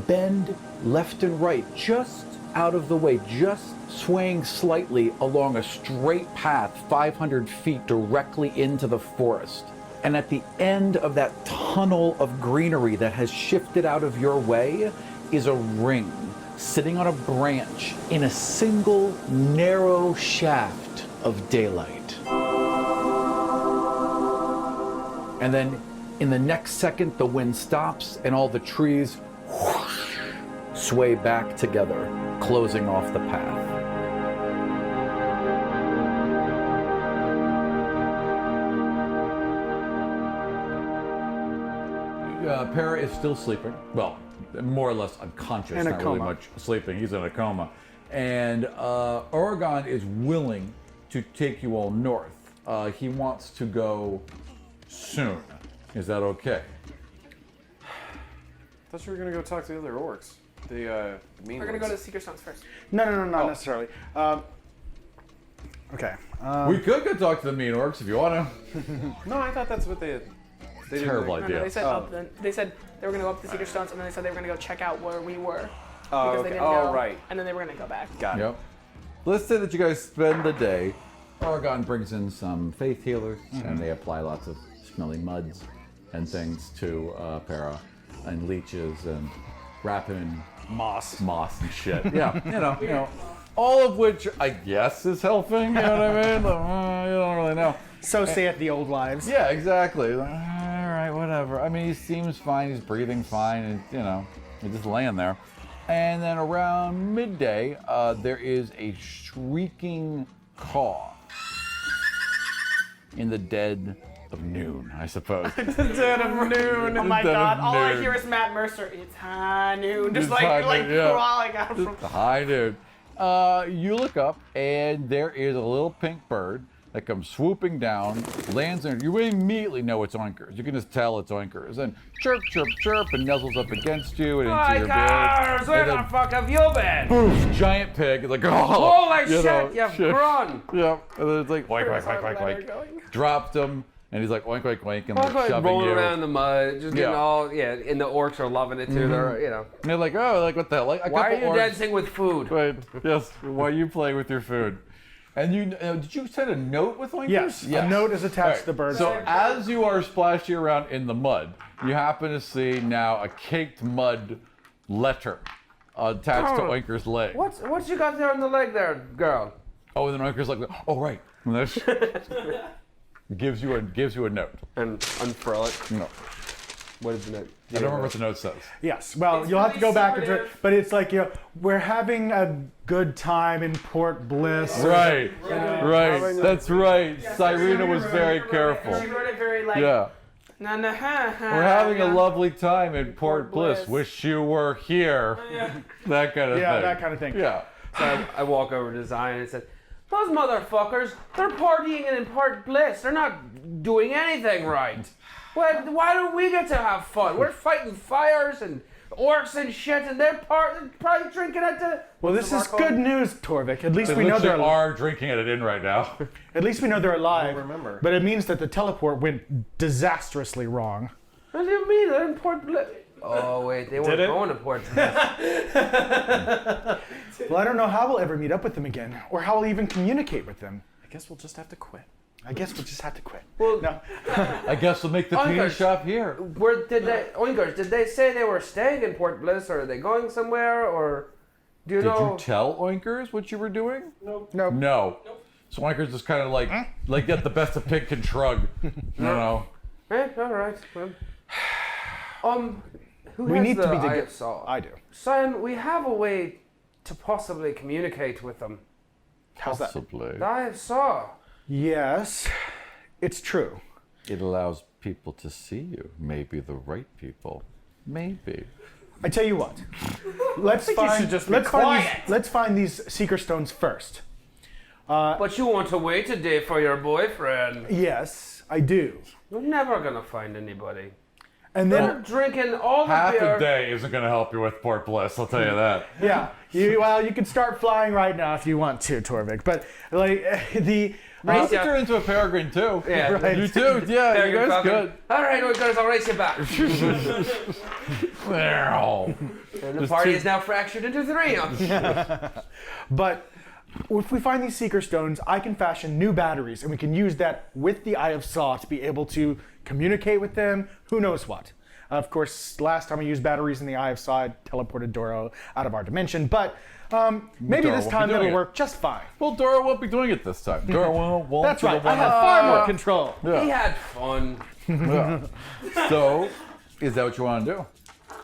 bend left and right just out of the way, just swaying slightly along a straight path 500 feet directly into the forest. And at the end of that tunnel of greenery that has shifted out of your way is a ring sitting on a branch in a single narrow shaft of daylight. And then in the next second, the wind stops and all the trees whoosh, sway back together, closing off the path. Para is still sleeping. Well, more or less unconscious, in a not coma. really much sleeping. He's in a coma. And Oregon is willing to take you all north. He wants to go soon. Is that okay? I thought you were gonna go talk to the other orcs. The mean We're gonna orcs. go to the Seeker Stones first. No, not necessarily. Okay. We could go talk to the mean orcs if you want to. No, I thought that's what they had. They didn't Terrible like- idea. No, they said up. Then they said they were gonna go up the Seeker Stones, and then they said they were gonna go check out where we were Oh, because okay. they didn't Oh, know. right. And then they were gonna go back. Got it. Yep. Let's say that you guys spend the day. Oregon brings in some faith healers, and they apply lots of smelly muds and things to Para, and leeches, and wrap him in moss and shit. Yeah, you know, all of which I guess is helping. You know what I mean? You don't really know. So saith the old wives. Yeah, exactly. All right, whatever. I mean, he seems fine. He's breathing fine, and he's just laying there. And then around midday, there is a shrieking caw in the dead of noon, I suppose. The dead of noon. Oh my Dead God! of All I noon. hear is Matt Mercer. It's high noon, just It's high like noon, yeah. crawling out from. The high noon. You look up, and there is a little pink bird that comes swooping down, lands in. You immediately know it's oinkers. You can just tell it's oinkers. And chirp, chirp, chirp, and nuzzles up against you and into your beard. Where And the then fuck have you been? poof, giant pig. Like, oh, Holy you shit, know, you've shit. grown. Yep. And then it's like, oink, oink, oink, oink, oink. Dropped him, and he's like, oink, oink, oink, and like shoving rolling you. around in the mud, just getting Yeah. all, and the orcs are loving it too. They're, And they're like, oh, like what the hell? Like, a Why are couple you orcs- dancing with food? Right. Yes. Why are you playing with your food? And you did you send a note with oinkers? Yes. A note is attached to the bird. So as you are splashing around in the mud, you happen to see now a caked mud letter attached to Oinker's leg. What's you got there on the leg there, girl? Oh, and then Oinker's like, oh right. And that's- gives you a note. And unfurl it. No. What is the note? I don't remember what the note says. Yes. Well, It's you'll have to really go back and secretive. but it's like, we're having a good time in Port Bliss. Right. That's right. Cyrena was very careful. She wrote it very like. Yeah. Nah, nah, ha, ha, We're having a yeah. lovely time in Port Bliss. Bliss. Wish you were here. That kind of thing. Yeah, that kind of thing. Yeah. So I walk over to Zion and said, those motherfuckers, they're partying in Port Bliss. They're not doing anything right. Why don't we get to have fun? We're fighting fires and orcs and shit, and they're probably drinking at the... Well, this is good news, Torvik. At least They we know they're literally are drinking at it in right now. At least we know they're alive. remember. But it means that the teleport went disastrously wrong. What do you mean? They're in Port Bliss. Oh, wait, they weren't going to Port Bliss. Well, I don't know how we'll ever meet up with them again, or how we'll even communicate with them. I guess we'll just have to quit. I guess we'll just have to quit. Well, No. I guess we'll make the peanut Oinkers. shop here. Oinkers, did they say they were staying in Port Bliss, or are they going somewhere, or do you Did know? you tell Oinkers what you were doing? Nope. No. So Oinkers just kind of like get the best a pig can shrug. No. All right. Well, who We has need the to be Eye together. of Saw? I do. Sion, we have a way to possibly communicate with them. How's that? Possibly. The Eye of Saw. Yes, it's true. It allows people to see you. Maybe the right people. Maybe. I tell you what. Let's find these Seeker Stones first. But you want to wait a day for your boyfriend. Yes, I do. You're never gonna find anybody. And They're then, drinking all the Half beer. a day isn't going to help you with Port Bliss, I'll tell you that. yeah, you can start flying right now if you want to, Torvik. But like You could turn into a peregrine too. Yeah. Right. You too. Yeah, you Peregrine guys Falcon. could. All right, Oinkers, I'll race you back. And the party is now fractured into 3. But if we find these Seeker Stones, I can fashion new batteries, and we can use that with the Eye of Saw to be able to communicate with them, who knows what. Of course, last time we used batteries in the Eye of Saw, I teleported Dorro out of our dimension, but maybe Dorro this time that'll work just fine. Well, Dorro won't be doing it this time. Dorro won't. That's right, I have far more control. Yeah. He had fun. Yeah. So, is that what you want to do?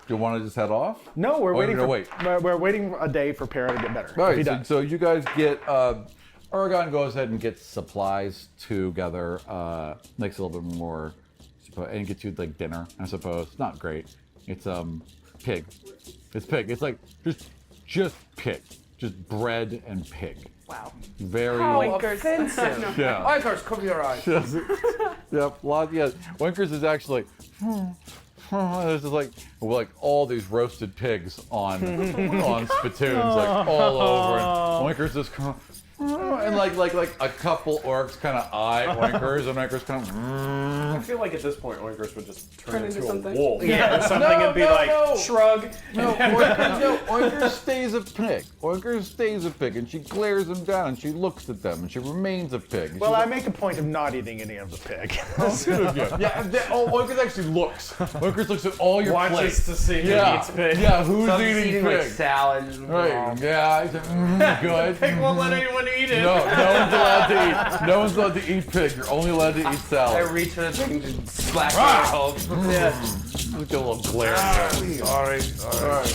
Do you want to just head off? No, we're waiting wait. We're waiting a day for Para to get better. All if he right, does. so you guys get, Aragon goes ahead and gets supplies together, makes it a little bit more, and gets you like dinner, I suppose. Not great. It's pig. It's pig. It's like just pig. Just bread and pig. Wow. Very offensive. Yeah. Oinkers, cover your eyes. Yep. Winkers is actually there's just like all these roasted pigs on spittoons like all over, and Winkers just and like a couple orcs kind of eye Winkers, and Winkers kind of. I feel like at this point, Oinkers would just turn into something? a wolf. Yeah, or something, and be shrug. Oinkers stays a pig. Oinkers stays a pig, and she glares them down, and she looks at them, and she remains a pig. Well, I make a point of not eating any of the pig. Oinkers actually looks. Oinkers looks at all your Watches plates. to see who eats pig. Yeah, who's Some eating eating pig? like salad. Right. Yeah. He's like, good. Pig won't let anyone eat it. No one's allowed to eat. No one's allowed to eat pig. You're only allowed to eat I salad. reach for the thing and just slap your head. Yeah. Look at a little glare. Sorry. All right.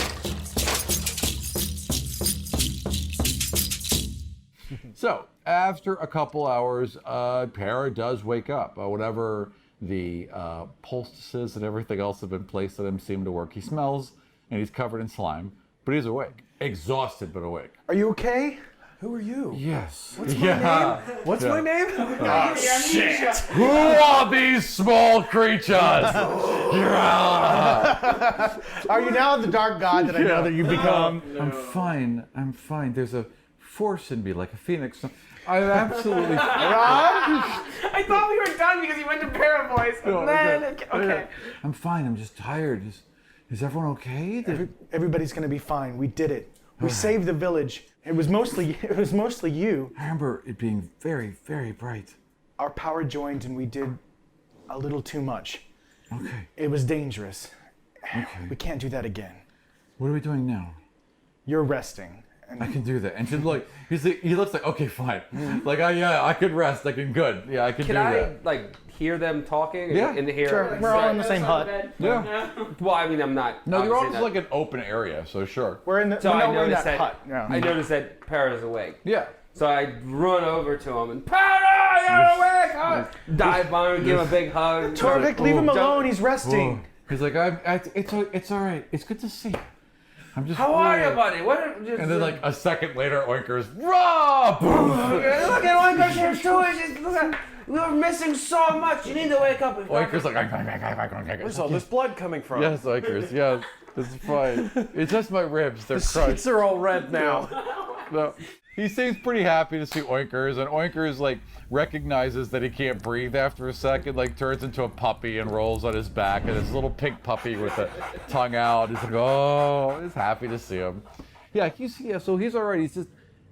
So after a couple hours, Para does wake up. Whatever the poultices and everything else have been placed on him seem to work. He smells and he's covered in slime, but he's awake, exhausted but awake. Are you okay? Who are you? Yes. What's my name? What's my name? Oh, shit. Who are these small creatures? Are you now the dark god that I know that you've become? I'm fine. I'm fine. There's a force in me like a phoenix. I'm absolutely I thought we were done because you went to Para voice. No, Okay. I'm fine. I'm just tired. Is everyone okay? Everybody's gonna be fine. We did it. We saved the village. It was mostly you. I remember it being very, very bright. Our power joined and we did a little too much. Okay. It was dangerous. Okay. We can't do that again. What are we doing now? You're resting. I can do that. And she's like, he looks like, okay, fine. Like, I could rest. I can good. Yeah, I can do that. Like hear them talking? Yeah. In here. Sure. We're all in the same hut. Yeah. Well, I mean, I'm not. No, you're all obviously just like an open area, so sure. We're in the So no, I we're in noticed that that. hut. Yeah. I noticed that Para's awake. Yeah. So I run over to him and Para, you're awake! Dive on him, give him a big hug. Torrvic, leave him alone. He's resting. He's like, it's all right. It's good to see you. I'm just. How are you, buddy? And then like a second later, Oinker's raw. Look at Oinker's here too. We're missing so much. You need to wake up. Oinker's like, Where's all this blood coming from? yes, Oinker's, yes, it's fine. It's just my ribs. They're The crushed. seats are all red now. No. He seems pretty happy to see Oinkers, and Oinkers like recognizes that he can't breathe after a second, like turns into a puppy and rolls on his back, and his little pink puppy with the tongue out. He's like, oh, he's happy to see him. Yeah, so he's already, he's just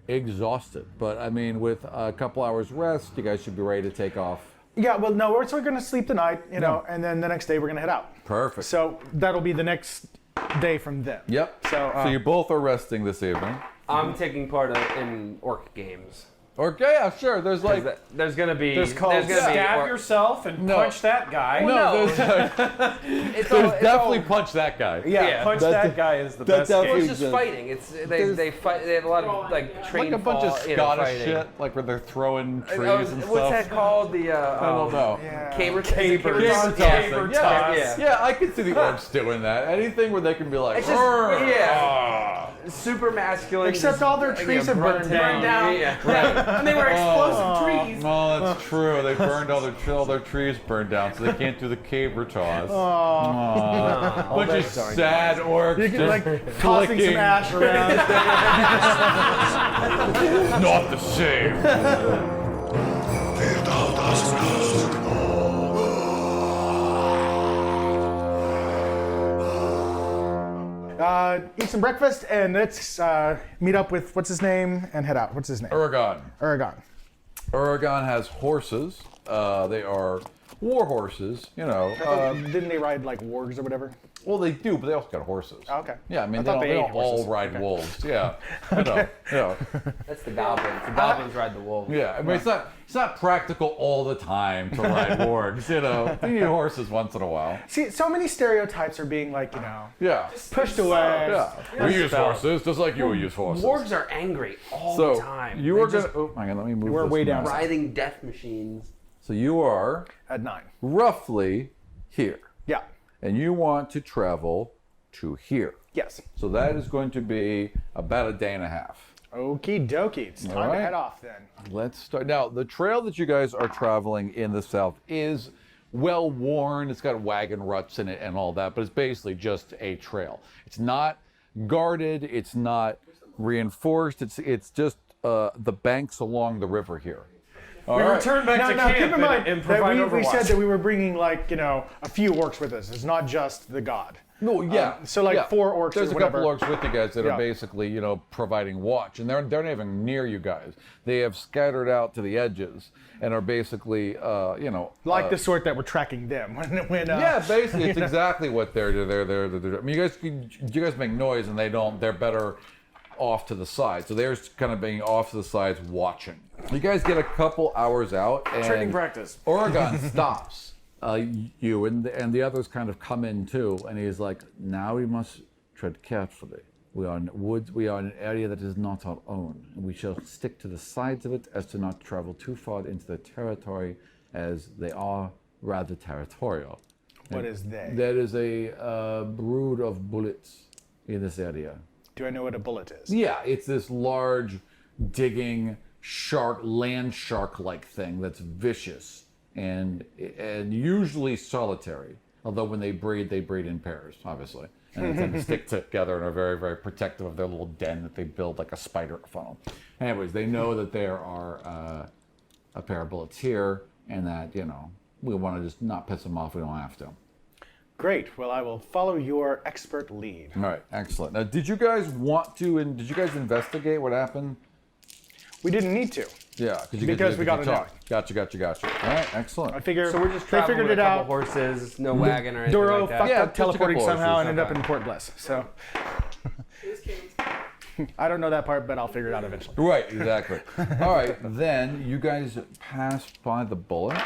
exhausted. But I mean, with a couple hours rest, you guys should be ready to take off. Yeah, well, no, we're going to sleep tonight, you know, and then the next day we're going to head out. Perfect. So that'll be the next day from then. Yep. So you both are resting this evening. I'm taking part in orc games. Okay, yeah, sure. There's like there's gonna be Stab yourself and punch that guy. Well, there's definitely punch that guy. Yeah, punch that guy is the best game. It's just fighting. They fight. They have a lot of like training. Like a bunch of Scottish fighting. shit, like where they're throwing trees and stuff. What's that called? The I don't know. Caber tossing. Yeah. Yeah, I can see the orcs doing that. Anything where they can be like, It's just, super masculine. Except all their trees have burned down. Yeah. And they were explosive trees. No, that's true. They burned all their trees burned down, so they can't do the caber toss. Bunch of sad orcs. You can like just tossing flicking. some ash around. Not the same. eat some breakfast, and let's meet up with what's his name and head out. What's his name? Uragon. Uragon has horses. They are war horses, you know. Didn't they ride like wargs or whatever? Well, they do, but they also got horses. Oh, okay. Yeah, I mean, they don't all ride wolves. Yeah. Okay. That's the goblins. The goblins ride the wolves. Yeah, I mean, it's not practical all the time to ride wargs, you know. You need horses once in a while. See, so many stereotypes are being like, Yeah. pushed away. Yeah. We use horses, just like you will use horses. Wargs are angry all the time. You are going to... hang on, let me move We're this way down. Riding death machines. So you are... At 9. Roughly here. Yeah. And you want to travel to here. Yes. So that is going to be about a day and a half. Okie dokie. It's time to head off then. Let's start. Now, the trail that you guys are traveling in the south is well worn. It's got wagon ruts in it and all that, but it's basically just a trail. It's not guarded. It's not reinforced. It's just the banks along the river here. We return back to camp keep in mind and provide that we overwatch. said that we were bringing a few orcs with us. It's not just the god. No, yeah. 4 orcs. There's or a couple whatever. orcs with you guys that are basically, providing watch, and they're not even near you guys. They have scattered out to the edges and are basically, like the sort that were tracking them when. Yeah, basically, it's exactly what they're. I mean, you guys make noise, and they don't. They're better off to the side, so they're kind of being off to the sides watching. You guys get a couple hours out, and training practice. Oregon stops. You and the others kind of come in too, and he's like, "Now we must tread carefully. We are in woods. We are in an area that is not our own, and we shall stick to the sides of it as to not travel too far into their territory, as they are rather territorial." What is they? That is a brood of bullets in this area. Do I know what a bullet is? Yeah, it's this large, digging land shark-like thing that's vicious and usually solitary. Although when they breed in pairs, obviously, and they tend to stick together and are very, very protective of their little den that they build like a spider funnel. Anyways, they know that there are a pair of bullets here, and that we want to just not piss them off. We don't have to. Great. Well, I will follow your expert lead. All right, excellent. Now, did you guys investigate what happened? We didn't need to. Yeah, because we got it out. Gotcha. All right, excellent. I figure. So we're just traveling with a couple horses, no wagon or anything Dorro like that. fucked up teleporting somehow and ended Okay. up in Port Bliss. So I don't know that part, but I'll figure it out eventually. Right, exactly. All right, then you guys passed by the bullets.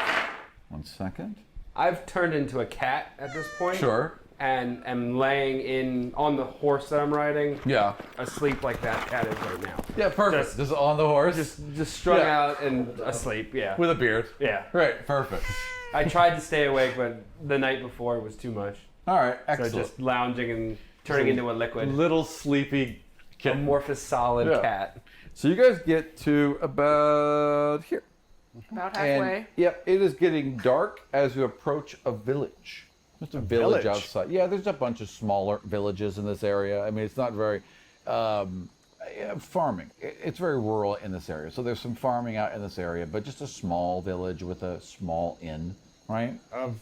1 second. I've turned into a cat at this point. Sure. And am laying on the horse that I'm riding. Yeah. Asleep like that cat is right now. Yeah, perfect. Just on the horse. Just strung out and asleep. Yeah. With a beard. Yeah. Right. Perfect. I tried to stay awake, but the night before was too much. All right. Excellent. So just lounging and turning into a liquid. Little sleepy kitten. Amorphous solid cat. So you guys get to about here. About halfway. And, yep, it is getting dark as you approach a village. Just a village outside. Yeah, there's a bunch of smaller villages in this area. I mean, it's not very farming. It's very rural in this area. So there's some farming out in this area, but just a small village with a small inn, right? Of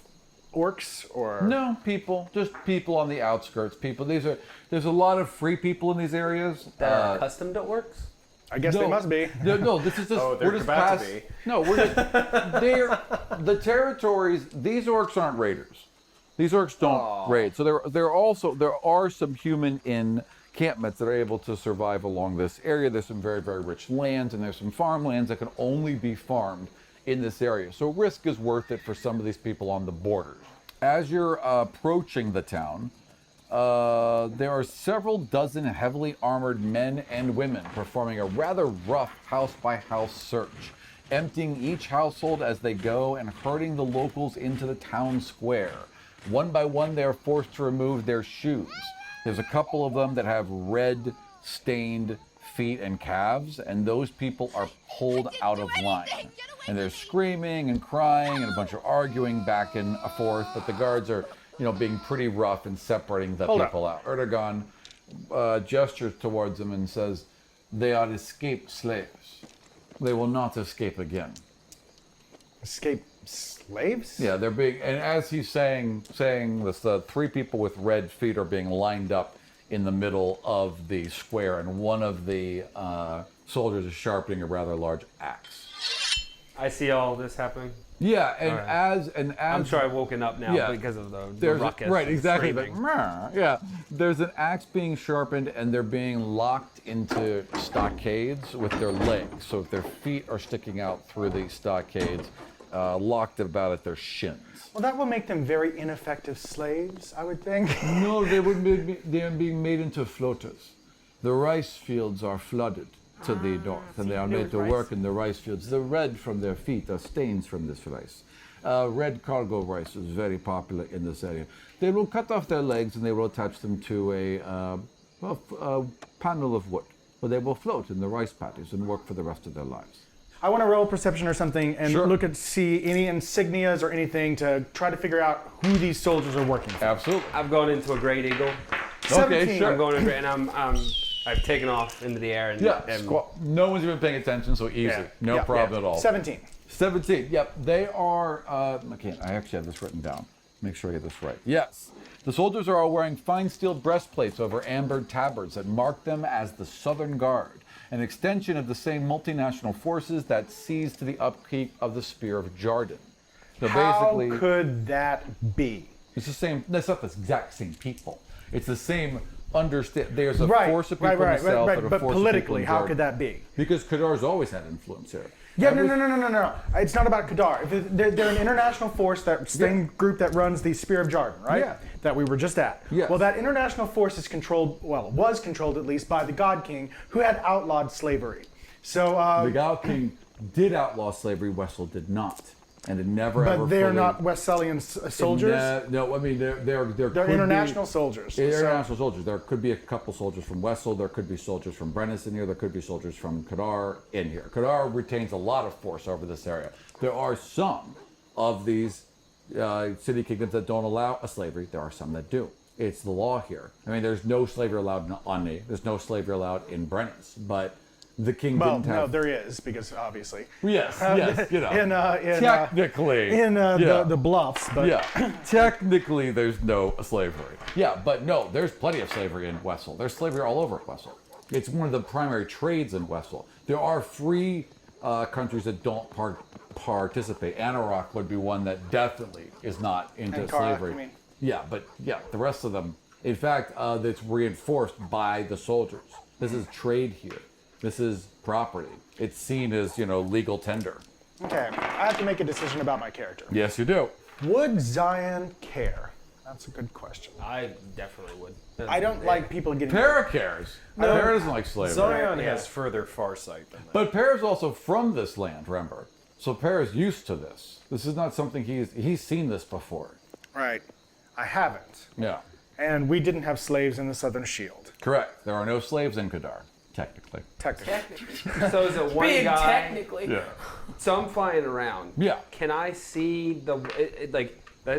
orcs or no people, just people on the outskirts. There's a lot of free people in these areas that are accustomed to orcs. I guess they must be. No, this is just. We're just about to be. No, we're just. The territories. These orcs aren't raiders. These orcs don't raid. So there are some human encampments that are able to survive along this area. There's some very, very rich lands, and there's some farmlands that can only be farmed in this area. So risk is worth it for some of these people on the borders. As you're approaching the town, there are several dozen heavily armored men and women performing a rather rough house-by-house search, emptying each household as they go and herding the locals into the town square. One by one, they are forced to remove their shoes. There's a couple of them that have red-stained feet and calves, and those people are pulled out of line. And they're screaming and crying and a bunch of arguing back and forth, but the guards are being pretty rough and separating the people out. Erdogan gestures towards them and says, "They are escaped slaves. They will not escape again." Escape slaves? Yeah, they're being, and as he's saying this, the 3 people with red feet are being lined up in the middle of the square, and one of the soldiers is sharpening a rather large axe. I see all this happening. Yeah, and right. I'm sure I've woken up now because of the ruckus. Right, exactly. Yeah. There's an axe being sharpened, and they're being locked into stockades with their legs. So if their feet are sticking out through the stockades, locked about at their shins. Well, that will make them very ineffective slaves, I would think. No, they are being made into floaters. The rice fields are flooded to the north, and they are made to work in the rice fields. The red from their feet are stains from this rice. Red cargo rice is very popular in this area. They will cut off their legs and they will attach them to a panel of wood, where they will float in the rice paddies and work for the rest of their lives. I want to roll perception or something and see any insignias or anything to try to figure out who these soldiers are working for. Absolutely. I've gone into a great eagle. 17. Okay, sure. I'm going into, and I've taken off into the air. And, no one's even paying attention, so easy. No problem at all. 17. 17, yep. They are, I actually have this written down. Make sure I get this right. Yes. The soldiers are all wearing fine steel breastplates over amber tabards that mark them as the Southern Guard, an extension of the same multinational forces that seized to the upkeep of the Spear of Jarden. So How could that be? It's the same, that's not the exact same people. It's the same there's a force of people in the south and a but force politically, of people in how Jordan. could that be? Because Kadar's always had influence here. Yeah, no. It's not about Kadar. They're an international force, that same group that runs the Spear of Jarden, right? Yeah. That we were just at. Yes. Well, that international force is was controlled at least by the God King, who had outlawed slavery. So the God King did outlaw slavery. Wessel did not, and it never but ever. But they're fully, not Westphalian soldiers. No, I mean they're international soldiers. They're international soldiers. There could be a couple soldiers from Wessel. There could be soldiers from Brennus in here. There could be soldiers from Kadar in here. Kadar retains a lot of force over this area. There are some of these city kingdoms that don't allow a slavery. There are some that do. It's the law here. I mean, there's no slavery allowed in Onni. There's no slavery allowed in Brennus. But the king didn't have... no, there is, because obviously. Yes, you know. Technically. In the bluffs, but... Yeah, technically there's no slavery. Yeah, but no, there's plenty of slavery in Wessel. There's slavery all over Wessel. It's one of the primary trades in Wessel. There are free countries that don't participate. Anarok would be one that definitely is not into slavery. I mean. Yeah, but the rest of them, in fact, that's reinforced by the soldiers. This is trade here. This is property. It's seen as, legal tender. Okay, I have to make a decision about my character. Yes, you do. Would Xion care? That's a good question. I definitely would. I don't like people getting... Para cares. No, Para doesn't like slavery. Xion has further farsight than that. But Para's also from this land, remember? So Para's used to this. This is not something he's seen this before. Right. I haven't. Yeah. And we didn't have slaves in the Southern Shield. Correct. There are no slaves in Kadar. Technically. So is it one Big guy? Technically. Yeah. So I'm flying around. Yeah. Can I see the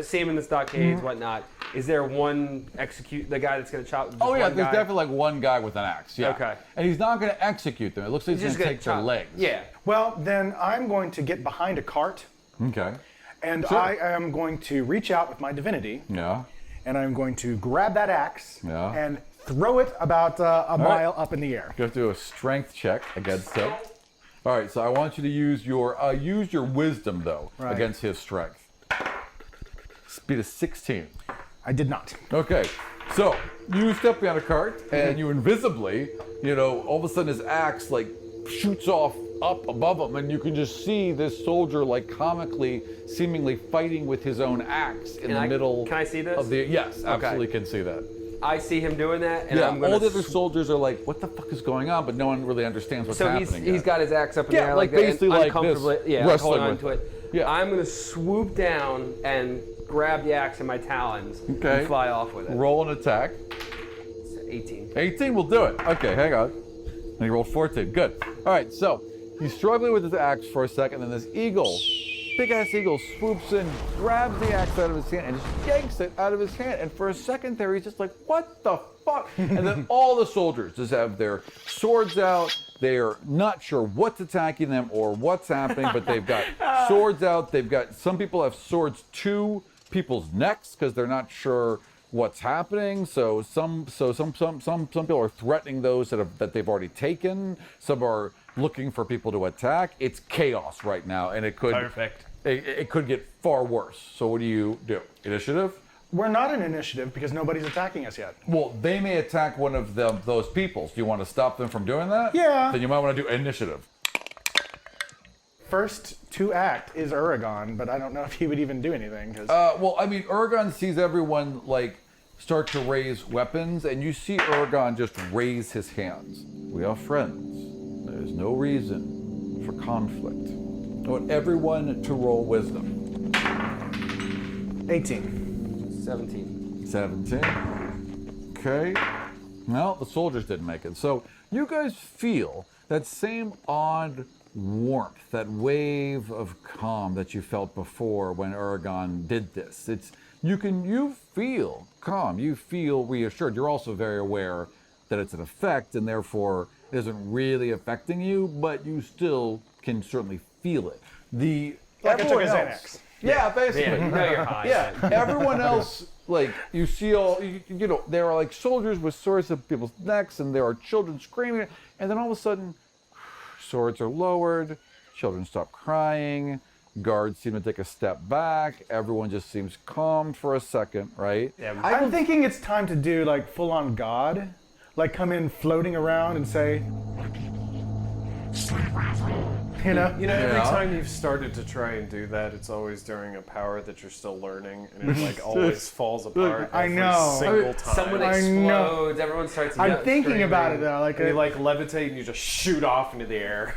same in the stockades, whatnot? Is there one the guy that's going to chop? There's definitely like one guy with an axe. Yeah. Okay. And he's not going to execute them. It looks like he's going to take their legs. Yeah. Well, then I'm going to get behind a cart. Okay. And I am going to reach out with my divinity. Yeah. And I'm going to grab that axe. Yeah. And throw it about a mile up in the air. You have to do a strength check against him. All right, so I want you to use your wisdom though against his strength. Speed is 16. I did not. Okay, so you step behind a cart and you invisibly, all of a sudden his axe shoots off up above him, and you can just see this soldier comically, seemingly fighting with his own axe in the middle. Can I see this? Yes, absolutely can see that. I see him doing that, and I'm all the other soldiers are like, "What the fuck is going on?" But no one really understands what's happening. So he's got his axe up in the air, basically that, like this, holding on to it. Yeah. I'm gonna swoop down and grab the axe in my talons and fly off with it. Roll an attack. 18. 18 will do it. Okay, hang on. And he rolled 14. Good. All right, so he's struggling with his axe for a second, and this eagle, big-ass eagle, swoops in, grabs the axe out of his hand, and just yanks it out of his hand. And for a second there, he's just like, what the fuck? And then all the soldiers just have their swords out. They're not sure what's attacking them or what's happening, but they've got swords out. Some people have swords to people's necks because they're not sure what's happening. So some people are threatening those that they've already taken. Some are looking for people to attack. It's chaos right now, and it could it could get far worse. So what do you do? Initiative? We're not an initiative because nobody's attacking us yet. Well, they may attack one of those peoples. Do you want to stop them from doing that? Yeah. Then you might want to do initiative. First to act is Uragon, but I don't know if he would even do anything. Well, I mean, Uragon sees everyone start to raise weapons, and you see Uragon just raise his hands. We are friends. There is no reason for conflict. I want everyone to roll wisdom. 18. 17. Okay. Well, the soldiers didn't make it. So you guys feel that same odd warmth, that wave of calm that you felt before when Uragon did this. You feel calm, you feel reassured. You're also very aware that it's an effect and therefore it isn't really affecting you, but you still can certainly feel it. Like I took a Xanax. Yeah, basically. Yeah, you know you're high. Yeah, everyone else, you see there are soldiers with swords at people's necks, and there are children screaming, and then all of a sudden, swords are lowered, children stop crying, guards seem to take a step back, everyone just seems calm for a second, right? Yeah, I'm thinking it's time to do full-on God, come in floating around and say, every time you've started to try and do that, it's always during a power that you're still learning, and it always falls apart. I know. Single time. Someone explodes. Everyone starts. I'm thinking about it though. And you levitate and you just shoot off into the air.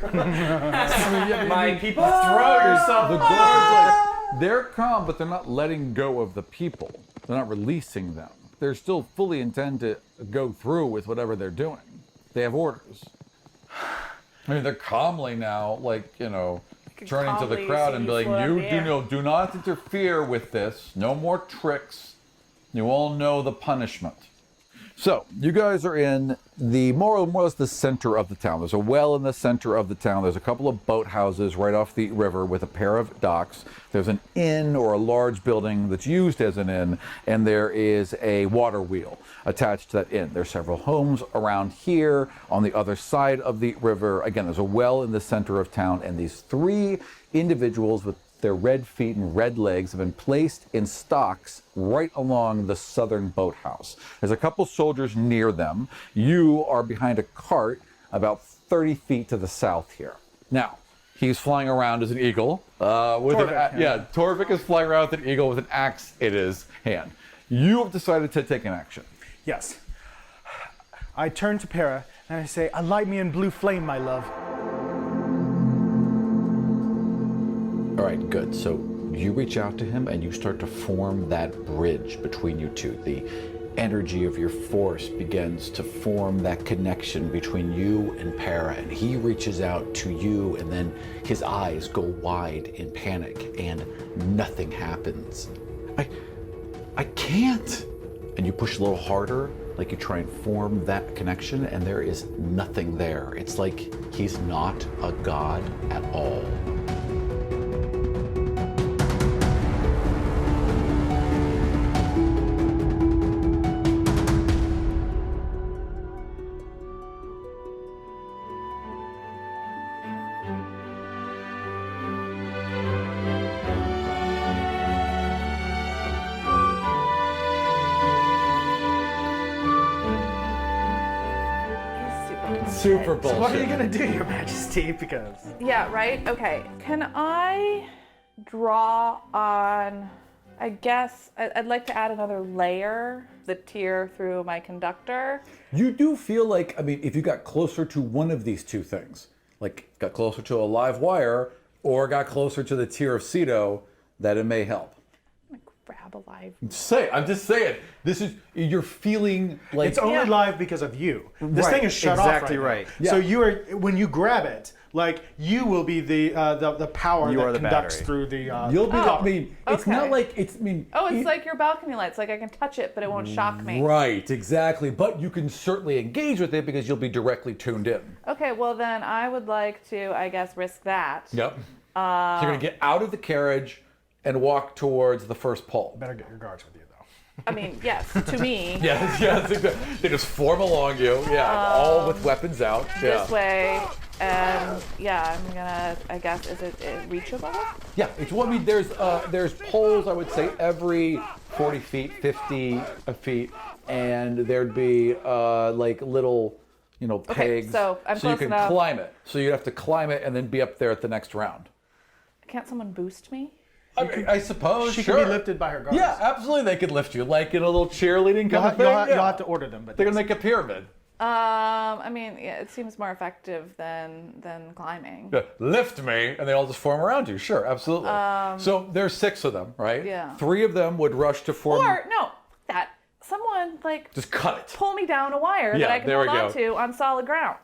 My people, throw yourself. The guards, they're calm, but they're not letting go of the people. They're not releasing them. They're still fully intent to go through with whatever they're doing. They have orders. I mean, they're calmly now, turning to the crowd and being like, do not interfere with this. No more tricks. You all know the punishment. So, you guys are in the more or less the center of the town. There's a well in the center of the town. There's a couple of boathouses right off the river with a pair of docks. There's an inn or a large building that's used as an inn, and there is a water wheel attached to that inn. There's several homes around here on the other side of the river. Again, there's a well in the center of town, and these three individuals with their red feet and red legs have been placed in stocks right along the southern boathouse. There's a couple soldiers near them. You are behind a cart about 30 feet to the south here. Now, he's flying around as an eagle. Torrvic is flying around with an eagle with an axe in his hand. You have decided to take an action. Yes. I turn to Para and I say, "Alight me in blue flame, my love." All right, good. So you reach out to him and you start to form that bridge between you two. The energy of your force begins to form that connection between you and Para, and he reaches out to you, and then his eyes go wide in panic and nothing happens. I can't. And you push a little harder, like you try and form that connection, and there is nothing there. It's like he's not a god at all. Super bullshit. So what are you gonna do, Your Majesty? Because yeah, right. Okay. Can I draw on? I guess I'd like to add another layer, the tier through my conductor. You do feel like, I mean, if you got closer to one of these two things, like got closer to a live wire or got closer to the tier of Cedo, that it may help. Grab a live. I'm just saying. This is, you're feeling like it's only live because of you. This thing is shut exactly off right. Yeah. So you are, when you grab it, like you will be the power that conducts through the. You'll be. I mean, it's okay. not like it's. I mean. Oh, it's like your balcony lights. Like I can touch it, but it won't shock me. Right. Exactly. But you can certainly engage with it because you'll be directly tuned in. Okay. Well, then I would like to, I guess, risk that. Yep. So you're gonna get out of the carriage and walk towards the first pole. Better get your guards with you, though. I mean, yes, to me. Yes, exactly. They just form along you, all with weapons out. This way, and I'm gonna. I guess is it reachable? Yeah, there's poles. I would say every 40 feet, 50 feet, and there'd be like little, pegs. Okay, so I'm so you close can enough. climb it. So you'd have to climb it and then be up there at the next round. Can't someone boost me? I suppose she sure. can be lifted by her guards. Yeah, absolutely. They could lift you, like in a little cheerleading kind of thing. You'll have to order them, but they're gonna make a pyramid. I mean, it seems more effective than climbing. Yeah, lift me, and they all just form around you. Sure, absolutely. So there's 6 of them, right? Yeah. 3 of them would rush to form. Or no, that someone just cut it. Pull me down a wire that I can hold on to on solid ground.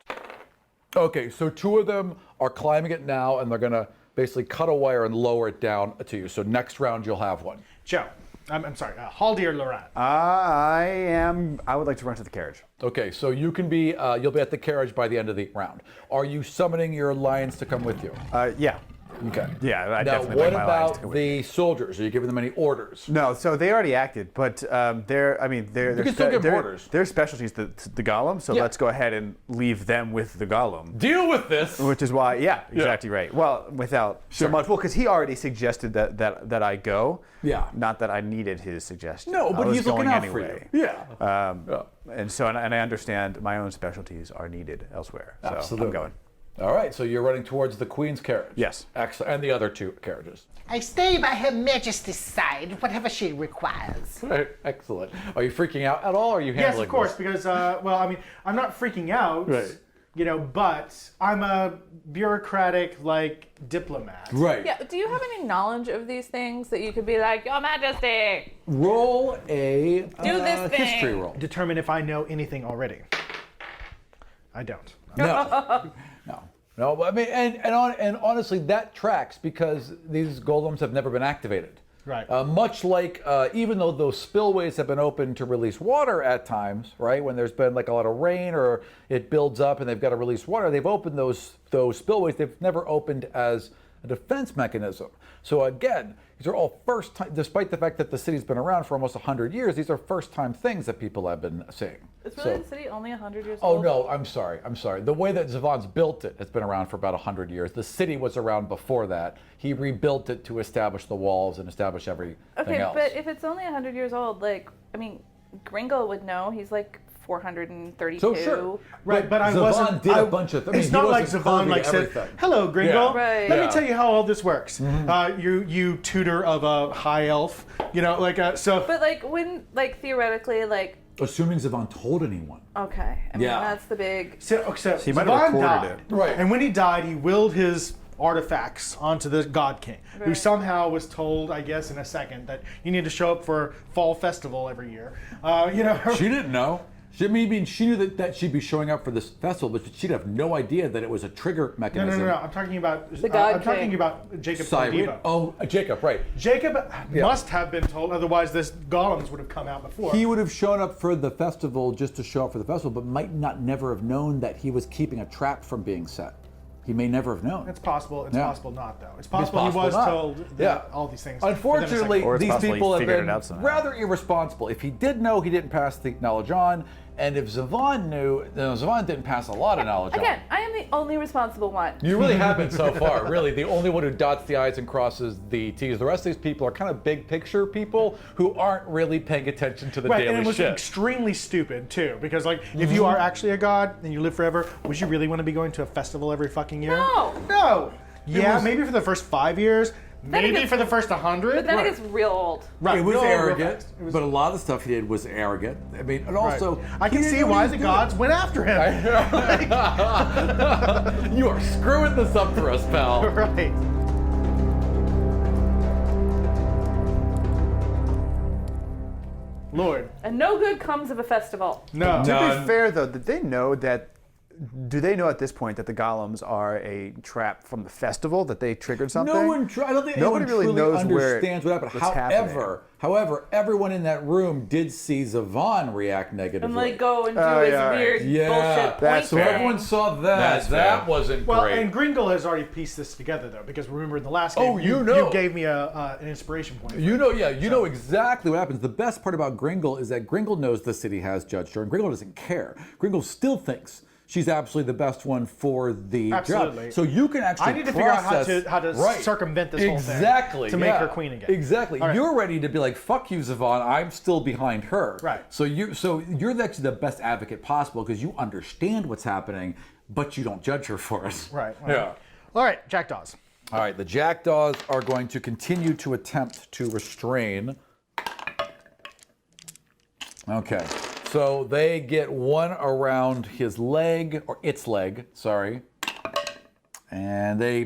Okay, so 2 of them are climbing it now, and they're gonna basically cut a wire and lower it down to you. So next round you'll have one. Joe, I'm sorry, Haldir Loran. I would like to run to the carriage. Okay, so you can be, you'll be at the carriage by the end of the round. Are you summoning your alliance to come with you? Yeah. Okay. Yeah, I now, definitely what like my alliance to about come with the soldiers? Are you giving them any orders? No, so they already acted, but they're You can still give them orders. Their specialty is the golem, so let's go ahead and leave them with the golem. Deal with this. Which is why, exactly right. Well, without so much, because he already suggested that I go. Yeah. Not that I needed his suggestion. No, but he's looking out for you. Yeah. And so, and I understand my own specialties are needed elsewhere. So Absolutely. I'm going. All right, so you're running towards the Queen's carriage. Yes. Excellent. And the other 2 carriages. I stay by Her Majesty's side, whatever she requires. Right. Excellent. Are you freaking out at all, or are you handling Yes, of course, this? because, I'm not freaking out, Right. But I'm a bureaucratic, diplomat. Right. Yeah. Do you have any knowledge of these things that you could be like, Your Majesty? Roll a Do this thing. history roll. Determine if I know anything already. I don't. No, I mean, and honestly, that tracks because these golems have never been activated. Right. Much like, even though those spillways have been open to release water at times, right? When there's been a lot of rain or it builds up and they've got to release water, they've opened those spillways. They've never opened as a defense mechanism. So again, these are all first time, despite the fact that the city's been around for almost 100 years, these are first time things that people have been seeing. Is really the city only 100 years Oh old? no, I'm sorry. The way that Zavon's built it has been around for about 100 years. The city was around before that. He rebuilt it to establish the walls and establish everything else. But if it's only 100 years old, Gringo would know. He's 432. So sure. Right, but I Zavon wasn't. did a bunch of. It's not like Zavon said, "Hello, Gringo. Yeah. Right. Let me tell you how all this works. You tutor of a high elf. So. But when theoretically Assuming Zavon told anyone. Okay. I mean, that's the big. So he might have Zavon recorded died, it. Right. And when he died, he willed his artifacts onto the God King, who Right. somehow was told, I guess, in a second, that you need to show up for Fall Festival every year. She didn't know. She knew that she'd be showing up for this festival, but she'd have no idea that it was a trigger mechanism. No. I'm talking about The God I'm talking King. about Jacob Cyrene. Tardiva. Oh, Jacob, right. Jacob must have been told, otherwise this golems would have come out before. He would have shown up for the festival just to show up for the festival, but might not never have known that he was keeping a trap from being set. He may never have known. It's possible. It's Yeah. possible not, though. It's possible he was not. told all these things. Unfortunately, Or it's these possible he people have figured been it out somehow. rather irresponsible. If he did know, he didn't pass the knowledge on. And if Zavon knew, Zavon didn't pass a lot of knowledge Again, on. I am the only responsible one. You really have been so far, really. The only one who dots the I's and crosses the T's. The rest of these people are kind of big picture people who aren't really paying attention to the Right, daily and it was shit. extremely stupid, too. Because, if you are actually a god and you live forever, would you really want to be going to a festival every fucking year? No. Yeah, maybe for the first 5 years. Then it Maybe gets- for the first 100. But then it gets real old. Right, It was real arrogant, fast. It was- but a lot of the stuff he did was arrogant. I mean, and also, I can he see didn't know why what the he was gods went after him. doing. You are screwing this up for us, pal. Right. Lord. And no good comes of a festival. No. To be fair, though, did they know that do they know at this point that the golems are a trap from the festival, that they triggered something? I don't think Nobody anyone really truly knows understands what happened. happening. However, everyone in that room did see Zavon react negatively. And like go and do his weird bullshit point So thing. everyone saw that. That wasn't Well, great. and Gringle has already pieced this together though, because remember in the last Oh, game, you gave me an inspiration point. You know exactly what happens. The best part about Gringle is that Gringle knows the city has judged her, and Gringle doesn't care. Gringle still thinks she's absolutely the best one for the Absolutely. job. So you can actually I need to figure out how to circumvent this whole thing to make her queen again. Exactly. All right. You're ready to be like, fuck you, Zavon. I'm still behind her. Right. So you're actually the best advocate possible because you understand what's happening, but you don't judge her for it. Right. Yeah. All right, Jackdaws. All right, the Jackdaws are going to continue to attempt to restrain. Okay, so they get one around his leg, or its leg, sorry. And they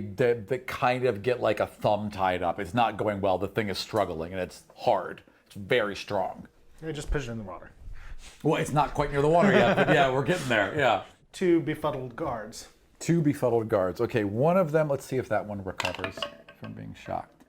kind of get like a thumb tied up. It's not going well. The thing is struggling, and it's hard. It's very strong. Yeah, just push it in the water. Well, it's not quite near the water yet, but yeah, we're getting there, yeah. 2 befuddled guards. 2 befuddled guards. Okay, one of them, let's see if that one recovers from being shocked.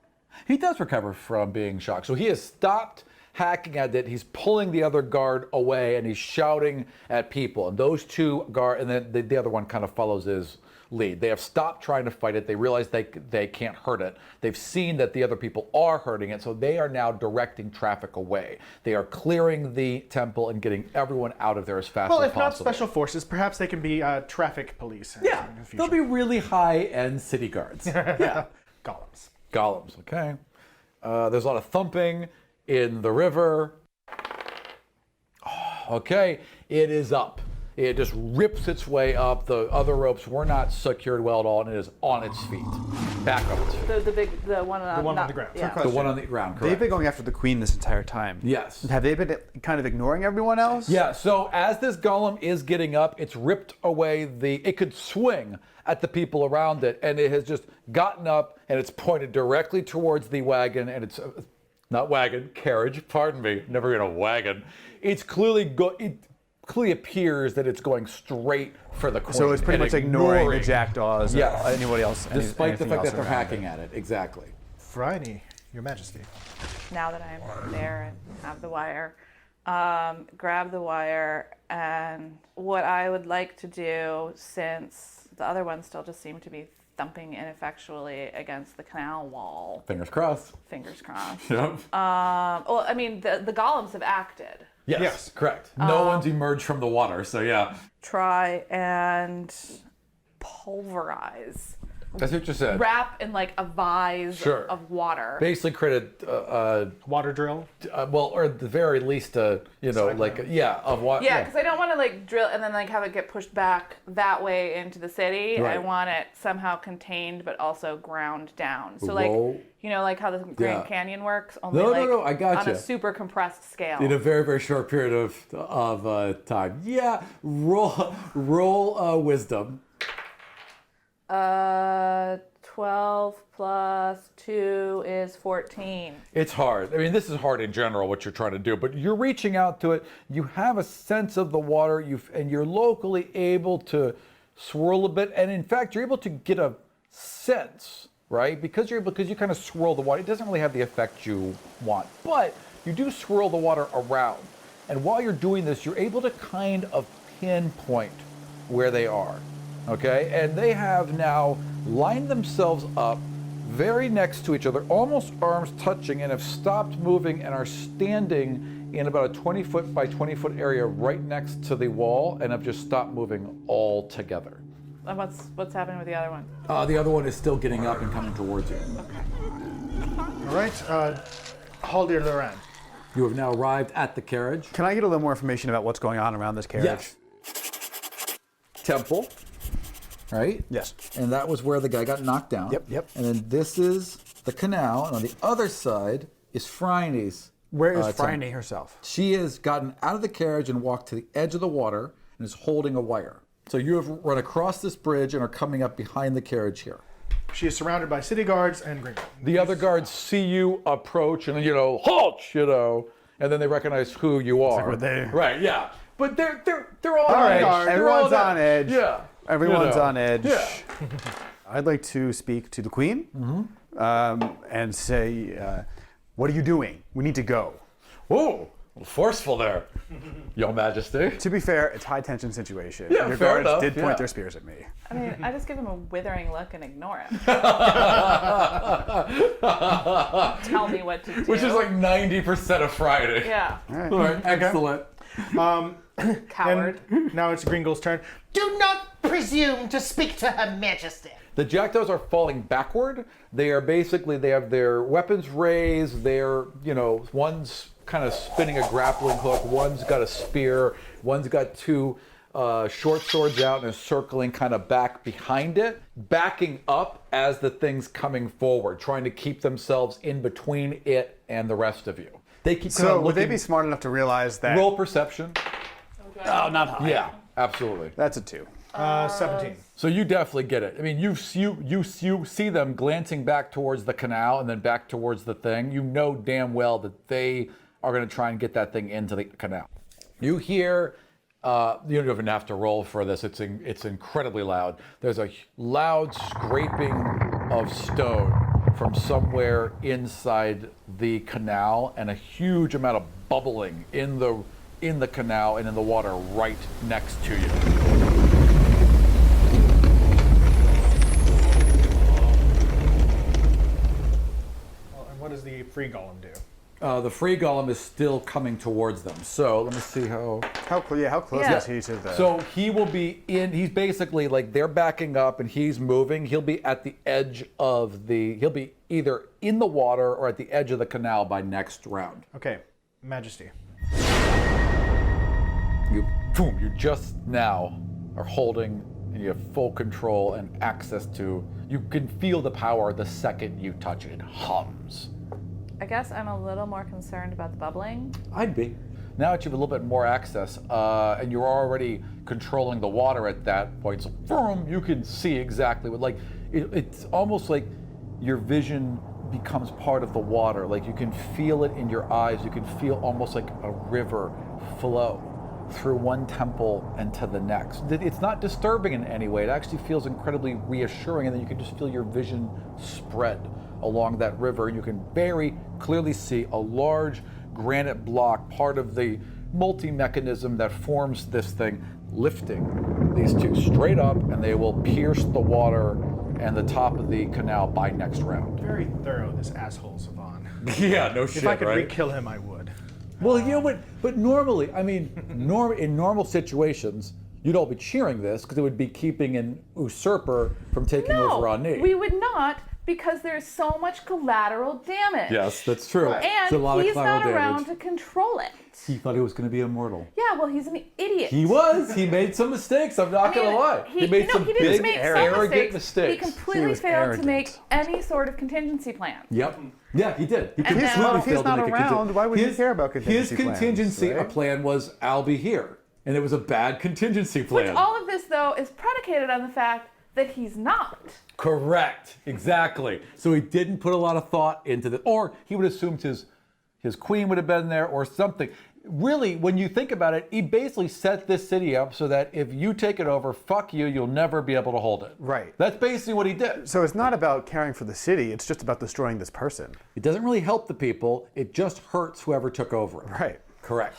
He does recover from being shocked. So he has stopped hacking at it. He's pulling the other guard away and he's shouting at people. And those 2 guards, and then the other one kind of follows his lead. They have stopped trying to fight it. They realize they can't hurt it. They've seen that the other people are hurting it, so they are now directing traffic away. They are clearing the temple and getting everyone out of there as fast as possible. Well, if not special forces, perhaps they can be traffic police. Yeah, in the future. they'll be really high-end city guards. Yeah. Golems. Golems, okay. There's a lot of thumping in the river. Okay, it is up. It just rips its way up. The other ropes were not secured well at all, and it is on its feet. Back on its feet. The one on the ground. Yeah. The one on the ground, correct. They've been going after the queen this entire time. Yes. Have they been kind of ignoring everyone else? Yeah, so as this golem is getting up, it's ripped away it could swing at the people around it, and it has just gotten up, and it's pointed directly towards the wagon, and it's, not wagon, carriage, pardon me, never in a wagon. It's clearly, it clearly appears that it's going straight for the queen. So it's pretty much ignoring the Jackdaws, anybody else. Despite the fact that they're hacking it. at it, exactly. Phryane, Your Majesty. Now that I'm there and have the wire, grab the wire, and what I would like to do, since the other ones still just seem to be thumping ineffectually against the canal wall. Fingers crossed. Fingers crossed. Yep. Well, I mean, the golems have acted. Yes, correct. No one's emerged from the water, so yeah. Try and pulverize. That's what you said. Wrap in like a vise of water. Basically create a water drill. Well, or at the very least, of water. Yeah, because I don't want to like drill and then like have it get pushed back that way into the city. Right. I want it somehow contained, but also ground down. So Roll. like, you know, like how the Grand Canyon works. Only No, I got on you. a super compressed scale. In a very, very short period of time. Yeah, roll wisdom. 12 plus 2 is 14. It's hard. I mean, this is hard in general, what you're trying to do, but you're reaching out to it. You have a sense of the water, and you're locally able to swirl a bit, and in fact, you're able to get a sense, right? Because you kind of swirl the water. It doesn't really have the effect you want, but you do swirl the water around. And while you're doing this, you're able to kind of pinpoint where they are. Okay, and they have now lined themselves up very next to each other, almost arms touching, and have stopped moving and are standing in about a 20-foot by 20-foot area right next to the wall, and have just stopped moving altogether. And what's happening with the other one? The other one is still getting up and coming towards you. All right, Haldir Loran. You have now arrived at the carriage. Can I get a little more information about what's going on around this carriage? Yes. Temple. Right? Yes. And that was where the guy got knocked down. Yep. And then this is the canal, and on the other side is Phryane's. Where is Phryane herself? She has gotten out of the carriage and walked to the edge of the water and is holding a wire. So you have run across this bridge and are coming up behind the carriage here. She is surrounded by city guards and Gringo. The other guards see you approach and, halt, and then they recognize who you are. It's like, Right, yeah. but they're all All right, edge. everyone's on edge. Yeah. Everyone's on edge. Yeah. I'd like to speak to the queen and say, what are you doing? We need to go. Whoa, forceful there, Your Majesty. To be fair, it's a high tension situation. Yeah, Your fair guards enough, did point yeah. their spears at me. I mean, I just give him a withering look and ignore him. Tell me what to do. Which is like 90% of Friday. Yeah. All right, excellent. Coward. And now it's Gringle's turn. Do not presume to speak to Her Majesty. The Jackdaws are falling backward. They are basically, they have their weapons raised. They're, one's kind of spinning a grappling hook. One's got a spear. One's got two short swords out and is circling kind of back behind it, backing up as the thing's coming forward, trying to keep themselves in between it and the rest of you. They keep kind of would they be smart enough to realize that? Roll perception. Oh, not high. Yeah, absolutely. That's a 2. 17. So you definitely get it. I mean, you see them glancing back towards the canal and then back towards the thing. You know damn well that they are going to try and get that thing into the canal. You hear, you don't even have to roll for this. It's incredibly loud. There's a loud scraping of stone from somewhere inside the canal and a huge amount of bubbling in the canal and in the water right next to you. What does the free golem do? The free golem is still coming towards them. So let me see how close is he to the? So he will be in. He's basically like they're backing up and he's moving. He'll be at the edge of the. He'll be either in the water or at the edge of the canal by next round. Okay, Majesty. You just now are holding and you have full control and access to. You can feel the power the second you touch it. It hums. I guess I'm a little more concerned about the bubbling. I'd be. Now that you have a little bit more access, and you're already controlling the water at that point, so boom, you can see exactly what, it's almost like your vision becomes part of the water. Like you can feel it in your eyes. You can feel almost like a river flow through one temple and to the next. It's not disturbing in any way. It actually feels incredibly reassuring, and then you can just feel your vision spread along that river. You can very clearly see a large granite block, part of the multi-mechanism that forms this thing, lifting these two straight up, and they will pierce the water and the top of the canal by next round. Very thorough, this asshole Savan. Yeah, no shit, If I could right? re-kill him, I would. Well, but normally, I mean, in normal situations, you'd all be cheering this because it would be keeping an usurper from taking over on me. We would not, because there's so much collateral damage. Yes, that's true. And It's a lot he's of collateral not damage. around to control it. He thought he was going to be immortal. Yeah, well, he's an idiot. He was. He made some mistakes. I'm not going to lie. He made some big, arrogant mistakes. He completely failed to make any sort of contingency plan. Yep. Yeah, he did. He And completely then- failed he's not to make around, why would he care about contingency His contingency plans, right? plan was, I'll be here. And it was a bad contingency plan. Which all of this, though, is predicated on the fact that he's not. Correct. Exactly. So he didn't put a lot of thought into this. Or he would assume his queen would have been there or something. Really, when you think about it, he basically set this city up so that if you take it over, fuck you, you'll never be able to hold it. Right. That's basically what he did. So it's not about caring for the city, it's just about destroying this person. It doesn't really help the people. It just hurts whoever took over it. Right. Correct.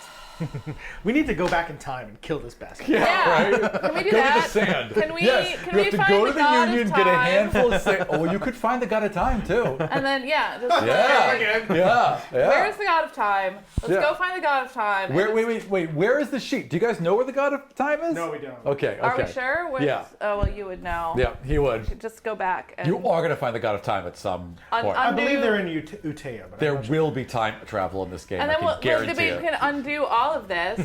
We need to go back in time and kill this bastard. Yeah, right? Can we do Go that? to the sand. Can we, yes, can you we have to find go the to god the union, of get a time? handful of sand. Oh, well, you could find the god of time, too. And then, just Yeah. Where's the god of time? Let's Yeah. go find the god of time. Wait. Where is the sheet? Do you guys know where the god of time is? No, we don't. Okay. Are we sure? Yeah. Oh, well, you would know. Yeah, he would. Just go back. And You are going to find the god of time at some point. I believe they're in Utea. But There will be time travel in this game. And then I can guarantee we it. can undo all of this.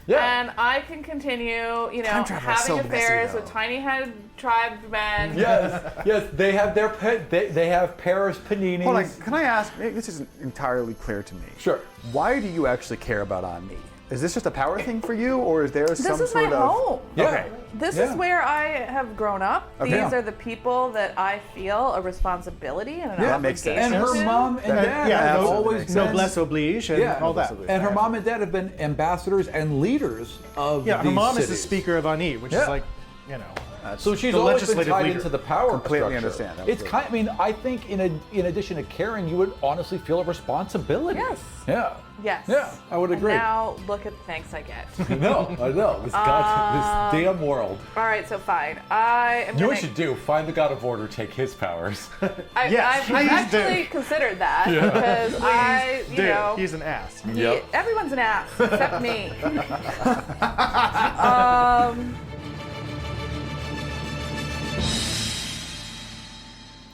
Yeah. And I can continue, Time travel is having so affairs messy, with tiny-headed tribesmen. Yes. They have their they have Paris paninis. Hold on, can I ask, this isn't entirely clear to me. Sure. Why do you actually care about Ani? Is this just a power thing for you, or is there some This is sort my of... home. Yeah. Okay. This is where I have grown up. Okay. These are the people that I feel a responsibility and an Yeah, obligation makes sense. And her to. mom and dad yeah, have no- always been noblesse oblige and all that. And her mom and dad have been ambassadors and leaders of Yeah, her these mom is the cities. speaker of Ani, which is like, you know. So she's the always been legislative tied leader. into the power Completely structure. understand. That It's was kind. I mean, I think in addition to caring, you would honestly feel a responsibility. Yes. Yeah. Yes. Yeah, I would agree. And now look at the thanks I get. I know. This damn world. All right, so fine. I am You know gonna, what we should do? Find the God of Order, take his powers. I've actually considered that because you know, he's an ass. everyone's an ass except me.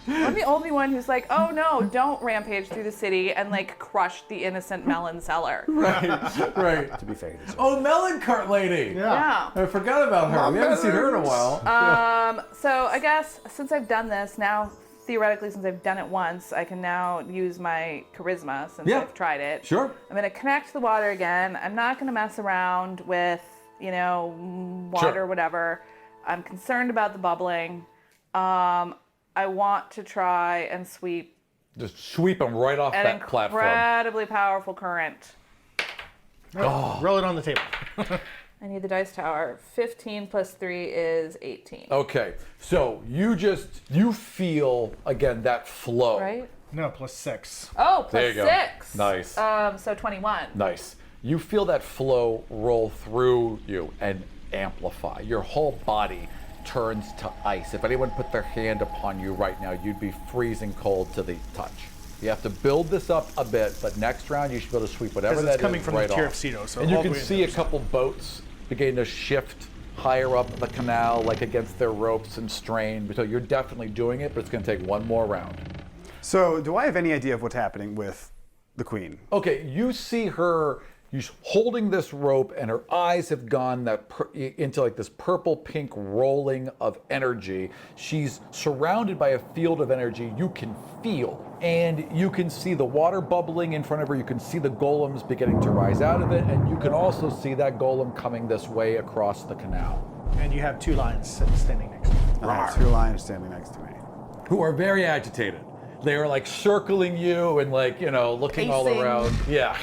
I'm the only one who's like, oh no, don't rampage through the city and like crush the innocent melon seller. Right. To be fair. Oh, melon cart lady. Yeah. I forgot about her. We haven't seen her in a while. So I guess since I've done this now, theoretically, since I've done it once, I can now use my charisma since I've tried it. Sure. I'm gonna connect the water again. I'm not gonna mess around with, you know, water or whatever. I'm concerned about the bubbling. I want to try and sweep Just sweep them right off an that platform. incredibly powerful current. Roll it on the table. I need the dice tower. 15 plus 3 is 18. Okay, so you feel again that flow. Right? No, plus 6. Oh, There plus you go. 6. Nice. So 21. Nice. You feel that flow roll through you and amplify. Your whole body turns to ice. If anyone put their hand upon you right now, you'd be freezing cold to the touch. You have to build this up a bit, but next round you should be able to sweep whatever that is coming from right the tier off. of Cedo, so and you all the can way in see a there. couple boats beginning to shift higher up the canal, like against their ropes and strain. So you're definitely doing it, but it's going to take one more round. So, do I have any idea of what's happening with the queen? Okay, you see her. She's holding this rope, and her eyes have gone into like this purple-pink rolling of energy. She's surrounded by a field of energy you can feel, and you can see the water bubbling in front of her. You can see the golems beginning to rise out of it, and you can also see that golem coming this way across the canal. And you have 2 lions standing next to you. I have 2 lions standing next to me. Who are very agitated. They are like circling you and like, you know, looking all Pacing. around. Yeah.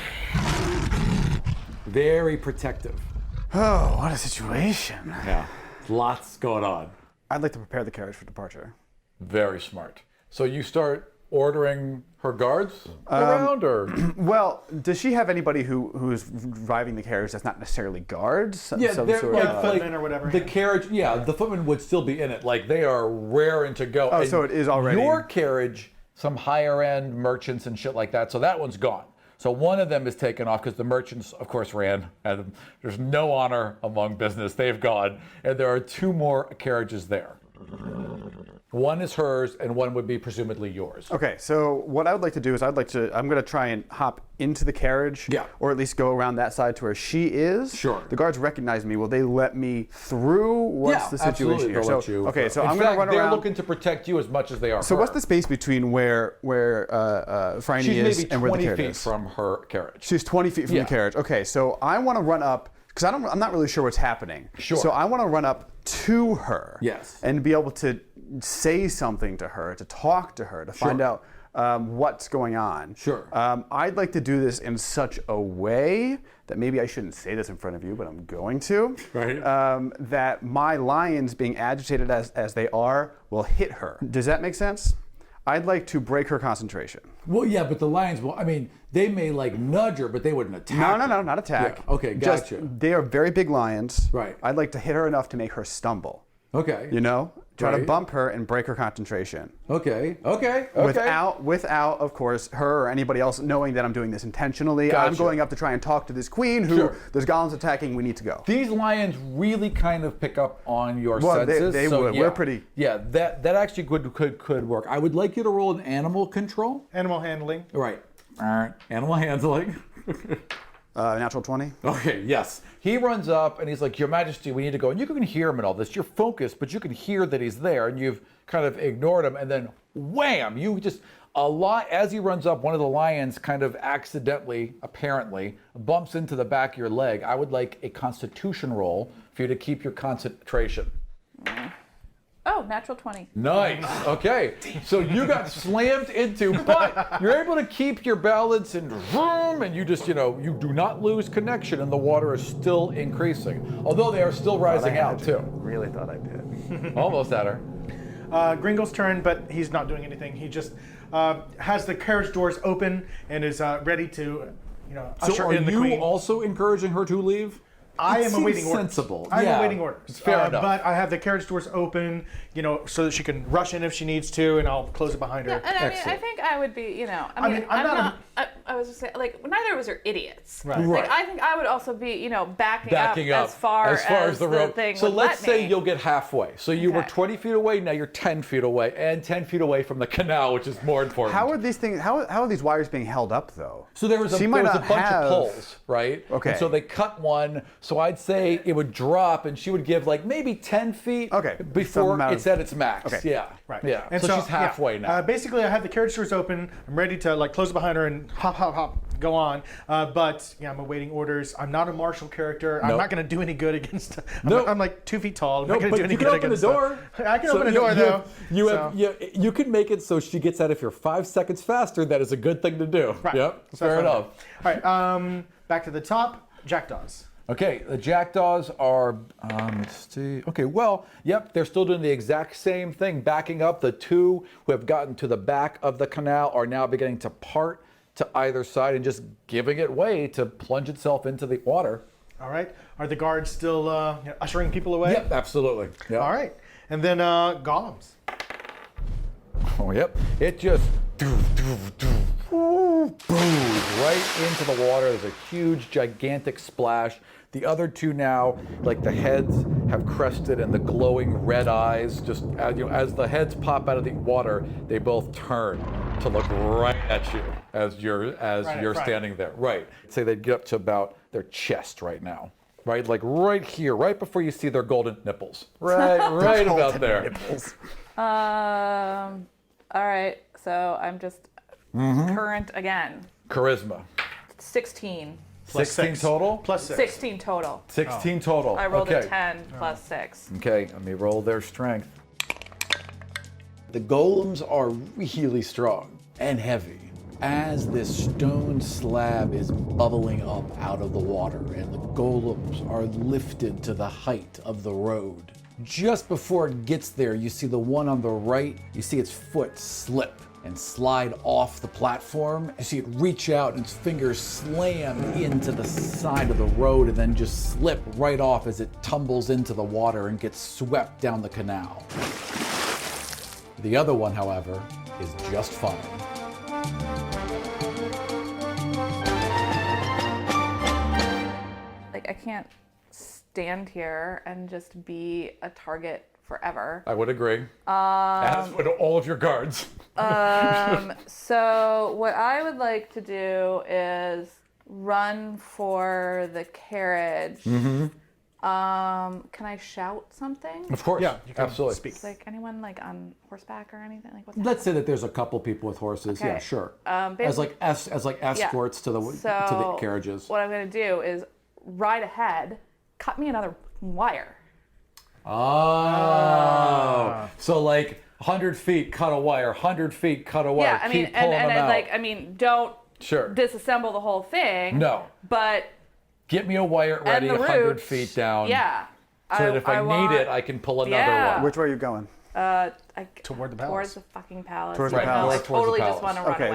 Very protective. Oh, what a situation. Yeah. Lots going on. I'd like to prepare the carriage for departure. Very smart. So you start ordering her guards around, or? Well, does she have anybody who's driving the carriage that's not necessarily guards? Yeah, Some they're sort like, of, footmen or whatever. The carriage, the footmen would still be in it. Like they are raring to go. Oh, And so it is already- your carriage, some higher end merchants and shit like that. So that one's gone. So one of them is taken off because the merchants, of course, ran. And there's no honor among business. They've gone. And there are 2 more carriages there. One is hers, and one would be presumably yours. Okay, so what I would like to do is I'm going to try and hop into the carriage, or at least go around that side to where she is. Sure. The guards recognize me. Will they let me through? What's the situation here? They'll let you. Okay, so In I'm going to fact, run they're around. looking to protect you as much as they are So her. what's the space between where Phryane She's is maybe and where the 20 carriage feet is? from her carriage. She's 20 feet from Yeah. the carriage. Okay, so I want to run up because I'm not really sure what's happening. Sure. So I want to run up to her. Yes. And be able to say something to her, to talk to her, to find out what's going on. Sure. I'd like to do this in such a way that maybe I shouldn't say this in front of you, but I'm going to. Right. That my lions, being agitated as they are, will hit her. Does that make sense? I'd like to break her concentration. Well, yeah, but the lions will, I mean, they may like nudge her, but they wouldn't attack No, her. not attack. Yeah. Okay, gotcha. They are very big lions. Right. I'd like to hit her enough to make her stumble. Okay. You know? Try to Right. bump her and break her concentration. Okay. Without, of course, her or anybody else knowing that I'm doing this intentionally. Gotcha. I'm going up to try and talk to this queen who there's golems attacking. We need to go. These lions really kind of pick up on your Well, senses. they so would. Yeah. We're pretty. Yeah, that actually could work. I would like you to roll an animal control. Animal handling. Right. All right. Animal handling. Natural 20. Okay, yes. He runs up and he's like, Your Majesty, we need to go. And you can hear him and all this. You're focused, but you can hear that he's there and you've kind of ignored him. And then wham, you just, as he runs up, one of the lions kind of accidentally, apparently, bumps into the back of your leg. I would like a constitution roll for you to keep your concentration. Oh, natural 20. Nice. Okay. So you got slammed into, but you're able to keep your balance and vroom, and you just, you do not lose connection, and the water is still increasing. Although they are still rising out, too. Really thought I did. Almost at her. Gringo's turn, but he's not doing anything. He just has the carriage doors open and is ready to, usher in the queen. So are you also encouraging her to leave? I am awaiting orders. Sensible. I'm awaiting orders. Fair enough. But I have the carriage doors open, so that she can rush in if she needs to, and I'll close it behind her. And I think I would be, I was just saying, neither of us are idiots. Right. Like, I think I would also be, backing up as far as the rope. Thing So would let's let say me. you'll get halfway. So you were Okay. 20 feet away, now you're 10 feet away, and 10 feet away from the canal, which is more important. How are these things? How are these wires being held up though? So there was a bunch of poles, right? Okay. And so they cut one. So I'd say it would drop, and she would give maybe 10 feet before it's at its max. Okay. Yeah. Right. Yeah. And so she's halfway now. Basically, I have the carriage doors open. I'm ready to close it behind her and hop, hop, hop, go on. But I'm awaiting orders. I'm not a martial character. I'm not going to do any good against. I'm like 2 feet tall. I'm not going to do any you good can open the against. door. I can open a door though. You can make it so she gets out if you're 5 seconds faster. That is a good thing to do. Right. Yep. So Fair enough. All right. Back to the top. Jackdaws. Okay, the jackdaws are, let's see. Okay, well, yep, they're still doing the exact same thing, backing up. The two who have gotten to the back of the canal are now beginning to part to either side and just giving it way to plunge itself into the water. All right. Are the guards still ushering people away? Yep, absolutely. Yep. All right. And then golems. Oh, yep. It just boom, right into the water. There's a huge, gigantic splash. The other two now, the heads have crested and the glowing red eyes, just as the heads pop out of the water, they both turn to look right at you as you're standing there. Right. Say they'd get up to about their chest right now. Right, right here, right before you see their golden nipples. Right about there. Nipples. All right, so I'm just current again. Charisma. 16. Plus 16 6. total? Plus 6. 16 total. 16 total. I rolled a Okay. 10 plus 6. Okay, let me roll their strength. The golems are really strong and heavy. As this stone slab is bubbling up out of the water and the golems are lifted to the height of the road, just before it gets there, you see the one on the right, you see its foot slip and slide off the platform. You see it reach out and its fingers slam into the side of the road and then just slip right off as it tumbles into the water and gets swept down the canal. The other one, however, is just fine. I can't stand here and just be a target forever. I would agree. As would all of your guards. So what I would like to do is run for the carriage. Mm-hmm. Can I shout something? Of course. Yeah, you can absolutely. speak. Anyone on horseback or anything? What's Let's say that there's a couple people with horses. Okay. Yeah, sure. Basically- as escorts to the carriages. What I'm going to do is ride ahead, cut me another wire. Oh. So 100 feet, cut a wire. 100 feet, cut a wire. Yeah, Keep pulling them out. Don't Sure. disassemble the whole thing. No. But Get me a wire ready, the 100 roots, feet down. yeah. So that if I need it, I can pull another one. Which way are you going? Toward the palace. Towards the fucking palace. Towards the palace. I Towards the totally palace. just want to run Okay,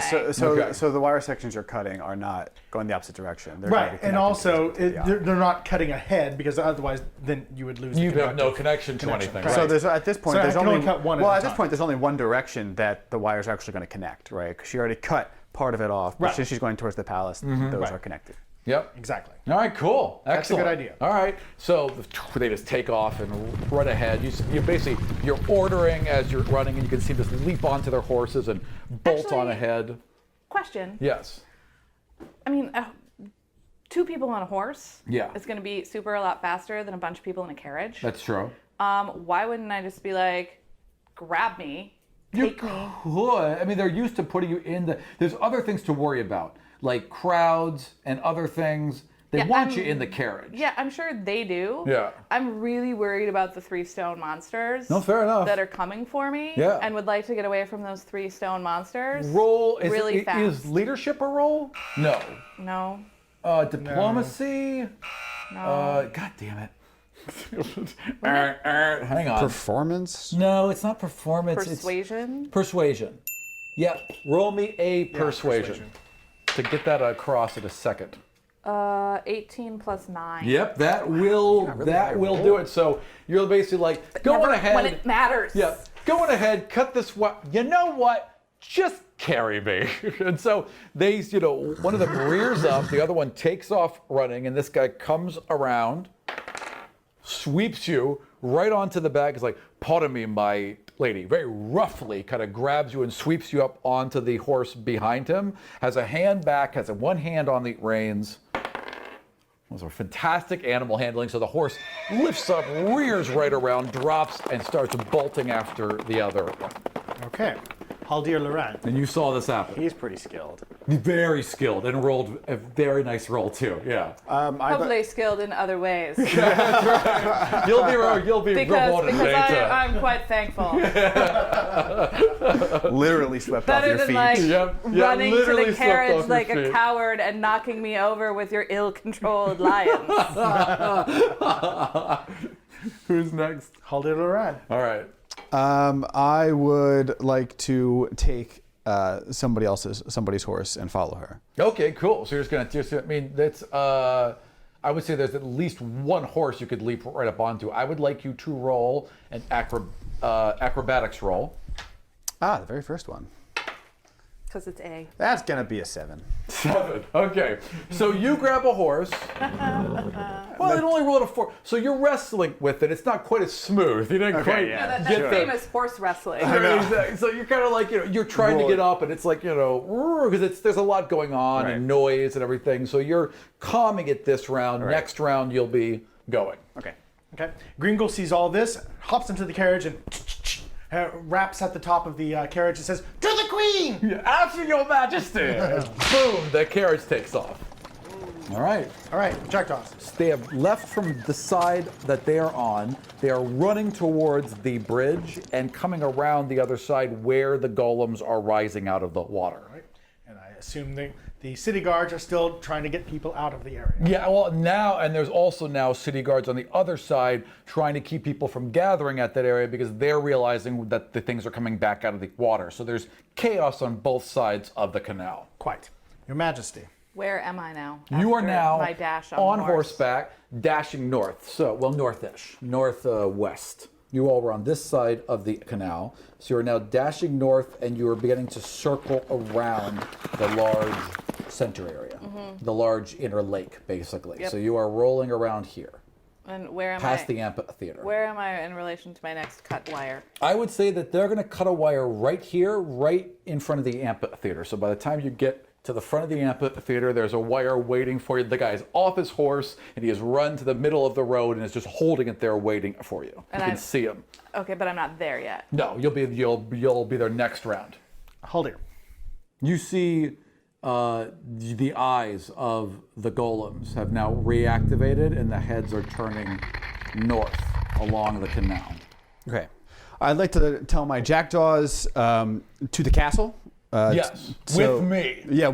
away. so the wire sections you're cutting are not going the opposite direction. They're Right, gonna be and connected also to the- they're not cutting ahead because otherwise then you would lose. You the have no conductive connection to anything. Right. So there's at this point So I there's can only only cut one well at a at this time. point there's only one direction that the wires are actually going to connect, right? Because she already cut part of it off, but Right. since she's going towards the palace, those Right. are connected. Yep. Exactly. All right, cool. That's a good Excellent. idea. All right, so they just take off and run ahead. You're ordering as you're running, and you can see them just leap onto their horses and bolt on Actually- ahead. Question. Yes. I mean, 2 people on a horse Yeah. is going to be a lot faster than a bunch of people in a carriage. That's true. Why wouldn't I just be like, grab me, take me? Could. I mean, they're used to putting you in the. There's other things to worry about, like crowds and other things. They want you in the carriage. Yeah, I'm sure they do. Yeah. I'm really worried about the 3 stone monsters. No, fair enough. That are coming for me. Yeah. And would like to get away from those 3 stone monsters. Roll really fast. Is leadership a role? No. No. Diplomacy. No. God damn it. Hang on. Performance? No, it's not performance. Persuasion. It's persuasion. Yeah. Roll me a persuasion. To get that across in a second. 18 plus 9. Yep, that will do it. So you're basically like, go on ahead. When it matters. Yeah, go on ahead, cut this. You know what? Just carry me. And so they, one of them rears up, the other one takes off running, and this guy comes around, sweeps you right onto the back. It's like, pardon me, my lady. Very roughly kind of grabs you and sweeps you up onto the horse behind him. Has a hand back, has one hand on the reins. Those are fantastic animal handling. So the horse lifts up, rears right around, drops, and starts bolting after the other one. Okay. Haldir Loran. And you saw this happen. He's pretty skilled. Very skilled and rolled a very nice roll too. Yeah. Hopefully skilled in other ways. You'll be rewarded because later. I'm quite thankful. Literally swept Better off your than feet. like running to literally the swept carriage off like your a feet. coward and knocking me over with your ill-controlled lions. Who's next? Haldir Loran. All right. I would like to take somebody's horse and follow her. Okay, cool. So you're just gonna. I mean, that's. I would say there's at least one horse you could leap right up onto. I would like you to roll an acrobatics roll. The very first one. Because it's A. That's gonna be a 7. 7. Okay. So you grab a horse. Well, it only rolled a 4. So you're wrestling with it. It's not quite as smooth. You didn't quite That's get there. famous horse wrestling. Exactly. So you're kind of like, you're trying to get up, and it's like, because there's a lot going on and noise and everything. So you're calming it this round. Right. Next round, you'll be going. Okay. Gringle sees all this, hops into the carriage, and raps at the top of the carriage and says, "To the queen!" After your majesty! Boom, the carriage takes off. All right, jackdaws. They have left from the side that they are on. They are running towards the bridge and coming around the other side where the golems are rising out of the water. Right. And I assume the city guards are still trying to get people out of the area. Yeah, well, now, and there's also now city guards on the other side trying to keep people from gathering at that area because they're realizing that the things are coming back out of the water. So there's chaos on both sides of the canal. Quite. Your Majesty. Where am I now? You are after now my dash on horse? horseback, dashing north. So, well, northish, northwest. You all were on this side of the canal. So you're now dashing north, and you are beginning to circle around the large center area, the large inner lake, basically. Yep. So you are rolling around here. And where am past I? the amphitheater. Where am I in relation to my next cut wire? I would say that they're going to cut a wire right here, right in front of the amphitheater. So by the time you get to the front of the amphitheater, there's a wire waiting for you. The guy is off his horse, and he has run to the middle of the road and is just holding it there, waiting for you. And you can see him. Okay, but I'm not there yet. No, you'll be there next round. Haldir. You see the eyes of the golems have now reactivated, and the heads are turning north along the canal. Okay. I'd like to tell my jackdaws to the castle. Yes, with me. Yeah,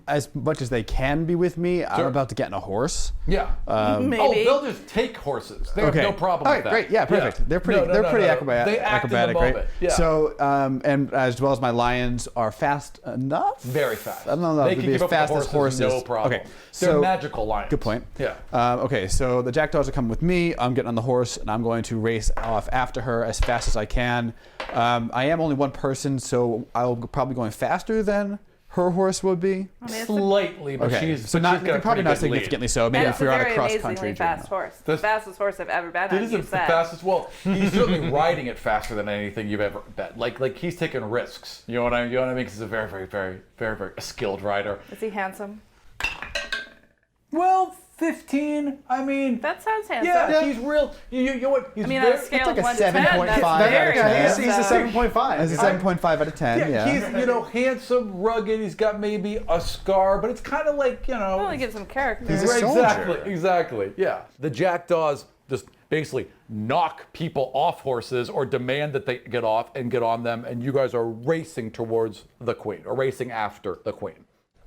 as much as they can be with me. Sure. I'm about to get in a horse. Yeah. Maybe. Oh, they'll just take horses. They have no problem with that. Great. Yeah, perfect. Yeah. They're pretty acrobatic. They act in the right? moment. Yeah. So, and as well as my lions are fast enough. Very fast. I don't know if they'll be as fast as horses. No problem. Okay. They're magical lions. Good point. Yeah. Okay, so the jackdaws are coming with me. I'm getting on the horse, and I'm going to race off after her as fast as I can. I am only one person, so I'll probably going faster than her horse would be. Slightly, but she's probably not significantly so. Maybe if we're on a cross country. It's a very amazingly fast horse. The fastest horse I've ever been on. It is the fastest. Well, he's certainly riding it faster than anything you've ever bet. Like he's taking risks. You know what I mean? Because he's a very, very, very, very, very skilled rider. Is he handsome? Well, 15. I mean, that sounds handsome. Yeah, he's real. You know what? He's on a scale of 1 to 10, that's very he's a 7.5. He's a 7.5 out of 10. Yeah. He's handsome, rugged. He's got maybe a scar, but it's kind of like Well, it gives him character. He's a soldier. Exactly. Yeah. The jackdaws just basically knock people off horses or demand that they get off and get on them, and you guys are racing towards the queen or racing after the queen.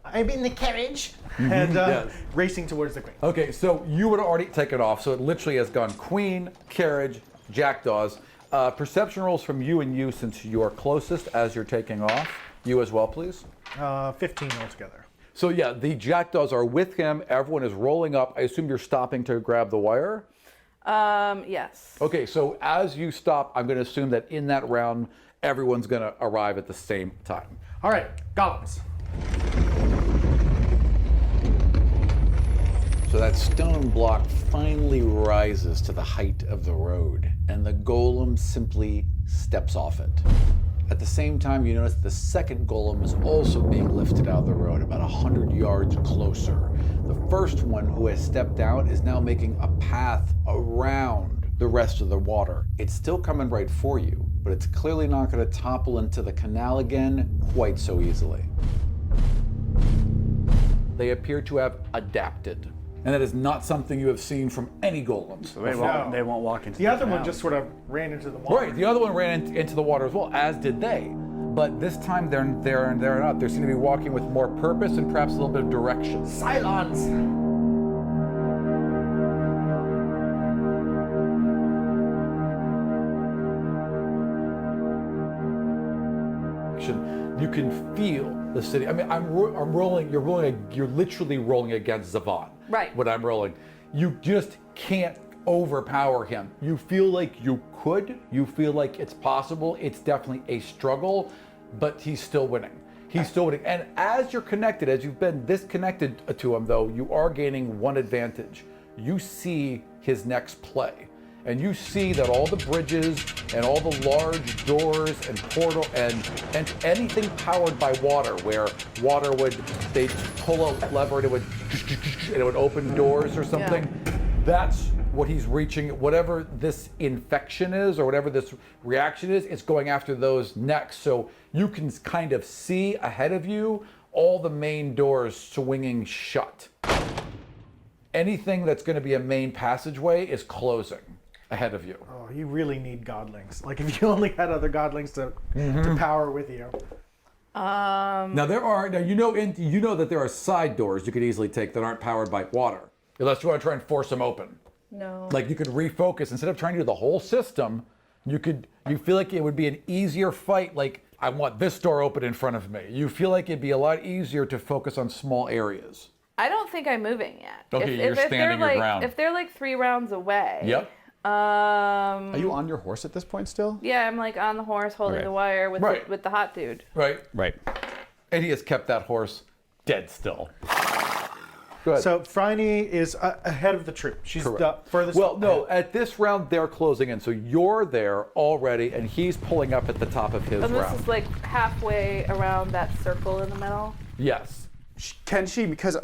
I'm in the carriage. And racing towards the queen. Okay, so you would already taken off, so it literally has gone queen, carriage, jackdaws. Perception rolls from you and you since you are closest as you're taking off. You as well, please. 15 altogether. So yeah, the jackdaws are with him. Everyone is rolling up. I assume you're stopping to grab the wire? Yes. Okay, so as you stop, I'm going to assume that in that round, everyone's going to arrive at the same time. All right, golems. So that stone block finally rises to the height of the road, and the golem simply steps off it. At the same time, you notice the second golem is also being lifted out of the road, about 100 yards closer. The first one who has stepped out is now making a path around the rest of the water. It's still coming right for you, but it's clearly not going to topple into the canal again quite so easily. They appear to have adapted. And that is not something you have seen from any golems. So they won't walk into the other one just sort of ran into the water. Right, the other one ran into the water as well, as did they. But this time they're not. They seem to be walking with more purpose and perhaps a little bit of direction. Cylons. You can feel the city. I mean, I'm rolling. You're literally rolling against Zavon. Right. When I'm rolling, you just can't overpower him. You feel like you could. You feel like it's possible. It's definitely a struggle, but he's still winning. He's still winning. And as you're connected, as you've been disconnected to him, though, you are gaining one advantage. You see his next play. And you see that all the bridges and all the large doors and portal and anything powered by water, where water they'd pull a lever and it would open doors or something. Yeah. That's what he's reaching. Whatever this infection is or whatever this reaction is, it's going after those next. So you can kind of see ahead of you all the main doors swinging shut. Anything that's going to be a main passageway is closing ahead of you. Oh, you really need godlings. Like if you only had other godlings to power with you. Now you know that there are side doors you could easily take that aren't powered by water, unless you want to try and force them open. No. Like you could refocus instead of trying to do the whole system. You feel like it would be an easier fight. Like I want this door open in front of me. You feel like it'd be a lot easier to focus on small areas. I don't think I'm moving yet. Okay, you're standing your ground. If they're like 3 rounds away. Yep. Are you on your horse at this point still? Yeah, I'm like on the horse holding the wire with the hot dude. Right. And he has kept that horse dead still. Go ahead. So Phryane is ahead of the troop. She's the furthest. Well, no, at this round they're closing in. So you're there already and he's pulling up at the top of his round. This is like halfway around that circle in the middle? Yes. Can she, because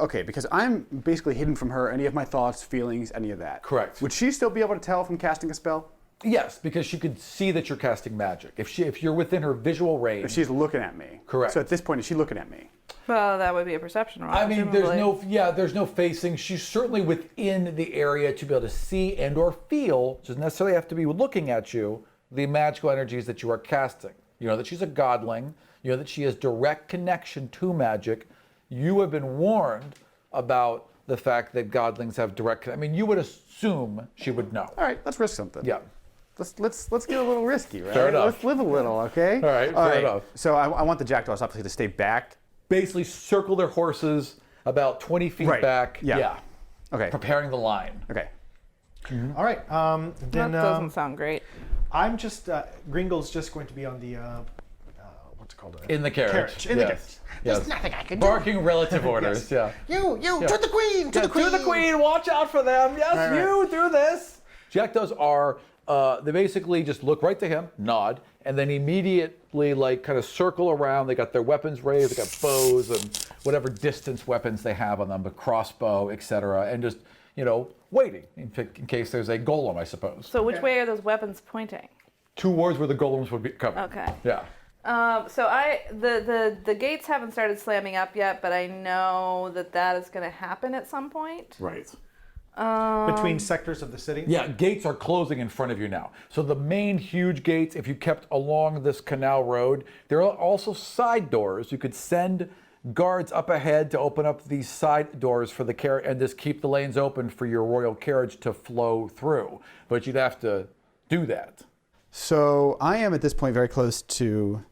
I'm basically hidden from her, any of my thoughts, feelings, any of that. Correct. Would she still be able to tell from casting a spell? Yes, because she could see that you're casting magic. If you're within her visual range. If she's looking at me. Correct. So at this point, is she looking at me? Well, that would be a perception roll. I mean, there's no facing. She's certainly within the area to be able to see and or feel, doesn't necessarily have to be looking at you, the magical energies that you are casting. You know that she's a godling. You know that she has direct connection to magic. You have been warned about the fact that godlings have direct. I mean, you would assume she would know. All right, let's risk something. Yeah. Let's get a little risky, right? Fair enough. Let's live a little, okay? All right, fair enough. So I want the jackdaws obviously to stay back. Basically, circle their horses about 20 feet back. Yeah. Okay. Preparing the line. Okay. Mm-hmm. All right. Then that doesn't sound great. I'm just Gringle's just going to be on the what's it called? In the carriage. In the carriage. There's nothing I can do. Barking relative orders. Yes. Yeah. You, to the queen, to the queen. To the queen, watch out for them. Yes, you do this. Jackdaws are they basically just look right to him, nod, and then immediately like kind of circle around. They got their weapons raised, they got bows and whatever distance weapons they have on them, a crossbow, etc., and just, waiting in case there's a golem, I suppose. So which way are those weapons pointing? Towards where the golems would be coming. Okay. Yeah. So the gates haven't started slamming up yet, but I know that is going to happen at some point. Right. Between sectors of the city? Yeah, gates are closing in front of you now. So the main huge gates, if you kept along this canal road, there are also side doors. You could send guards up ahead to open up these side doors for the carriage and just keep the lanes open for your royal carriage to flow through. But you'd have to do that. So I am at this point very close to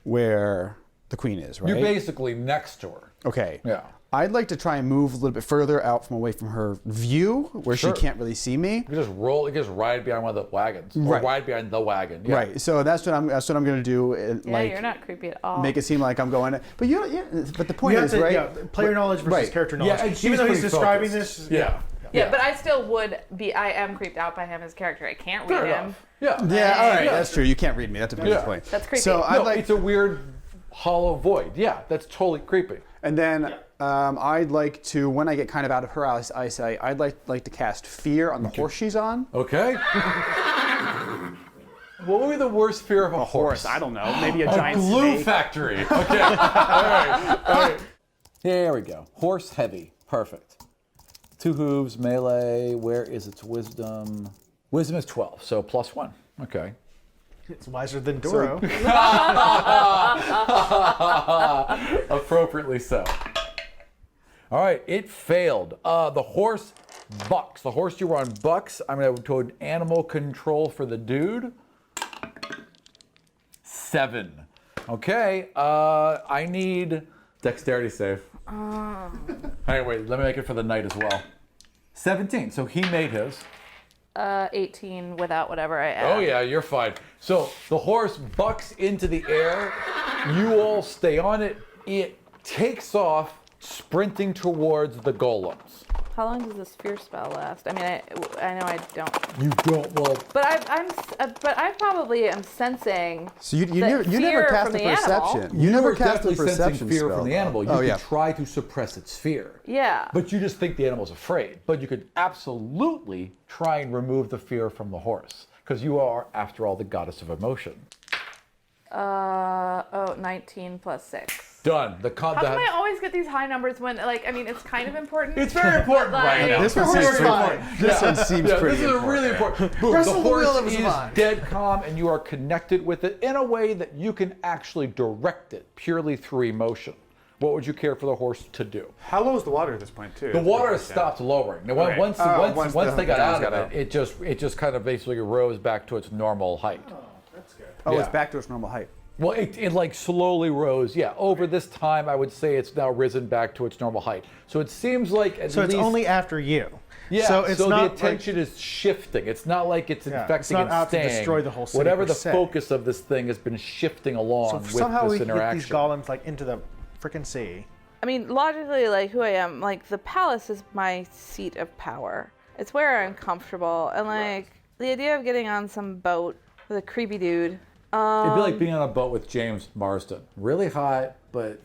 where the queen is, right? You're basically next to her. Okay. Yeah. I'd like to try and move a little bit further out from away from her view, where she can't really see me. You can just ride behind one of the wagons, or ride behind the wagon. Yeah. Right. So that's what I'm going to do. You're not creepy at all. Make it seem like I'm going. But but the point is, right? Yeah, player knowledge versus character knowledge. Yeah, even though he's describing this. Yeah. Yeah, but I still would be. I am creeped out by him as character. I can't read him. Yeah. Yeah. All right. That's true. You can't read me. That's a good point. That's creepy. So it's a weird hollow void. Yeah, that's totally creepy. And then I'd like to, when I get kind of out of her eyesight, I'd like to cast fear on the horse she's on. Okay. What would be the worst fear of a horse? I don't know. Maybe a giant glue snake. factory. Okay. All right. There we go. Horse heavy. Perfect. 2 hooves, melee. Where is its wisdom? Wisdom is 12, so +1. Okay. It's wiser than Dorro. Appropriately so. All right, it failed. The horse bucks. The horse you were on bucks. I'm going to go to animal control for the dude. 7. Okay, I need dexterity save. Wait, let me make it for the knight as well. 17, so he made his. 18 without whatever I add. Oh yeah, you're fine. So the horse bucks into the air. You all stay on it. It takes off, sprinting towards the golems. How long does this fear spell last? I mean, I know I don't. You don't. Well, but I probably am sensing. So you never cast a perception. You never cast a perception fear spell, from the animal. You could try to suppress its fear. Yeah. But you just think the animal's afraid. But you could absolutely try and remove the fear from the horse, because you are, after all, the goddess of emotion. 19 plus 6. Done. How come I always get these high numbers when, it's kind of important? It's very important right now. This one seems pretty important. This one seems pretty important. This is really important. Boom, the horse is dead calm, and you are connected with it in a way that you can actually direct it purely through emotion. What would you care for the horse to do? How low is the water at this point, too? The water has stopped lowering. Now, once they got out of it, it just kind of basically rose back to its normal height. Oh, that's good. Oh, it's back to its normal height. Well, it slowly rose. Yeah, over this time, I would say it's now risen back to its normal height. So it seems like it's only after you. Yeah. So the attention is shifting. It's not like it's infecting it's not out staying. to destroy the whole city. Whatever the focus of this thing has been shifting along with somehow this we interaction. get these golems into the freaking sea. I mean, logically, who I am, the palace is my seat of power. It's where I'm comfortable, and the idea of getting on some boat with a creepy dude. It'd be like being on a boat with James Marsden. Really hot, but...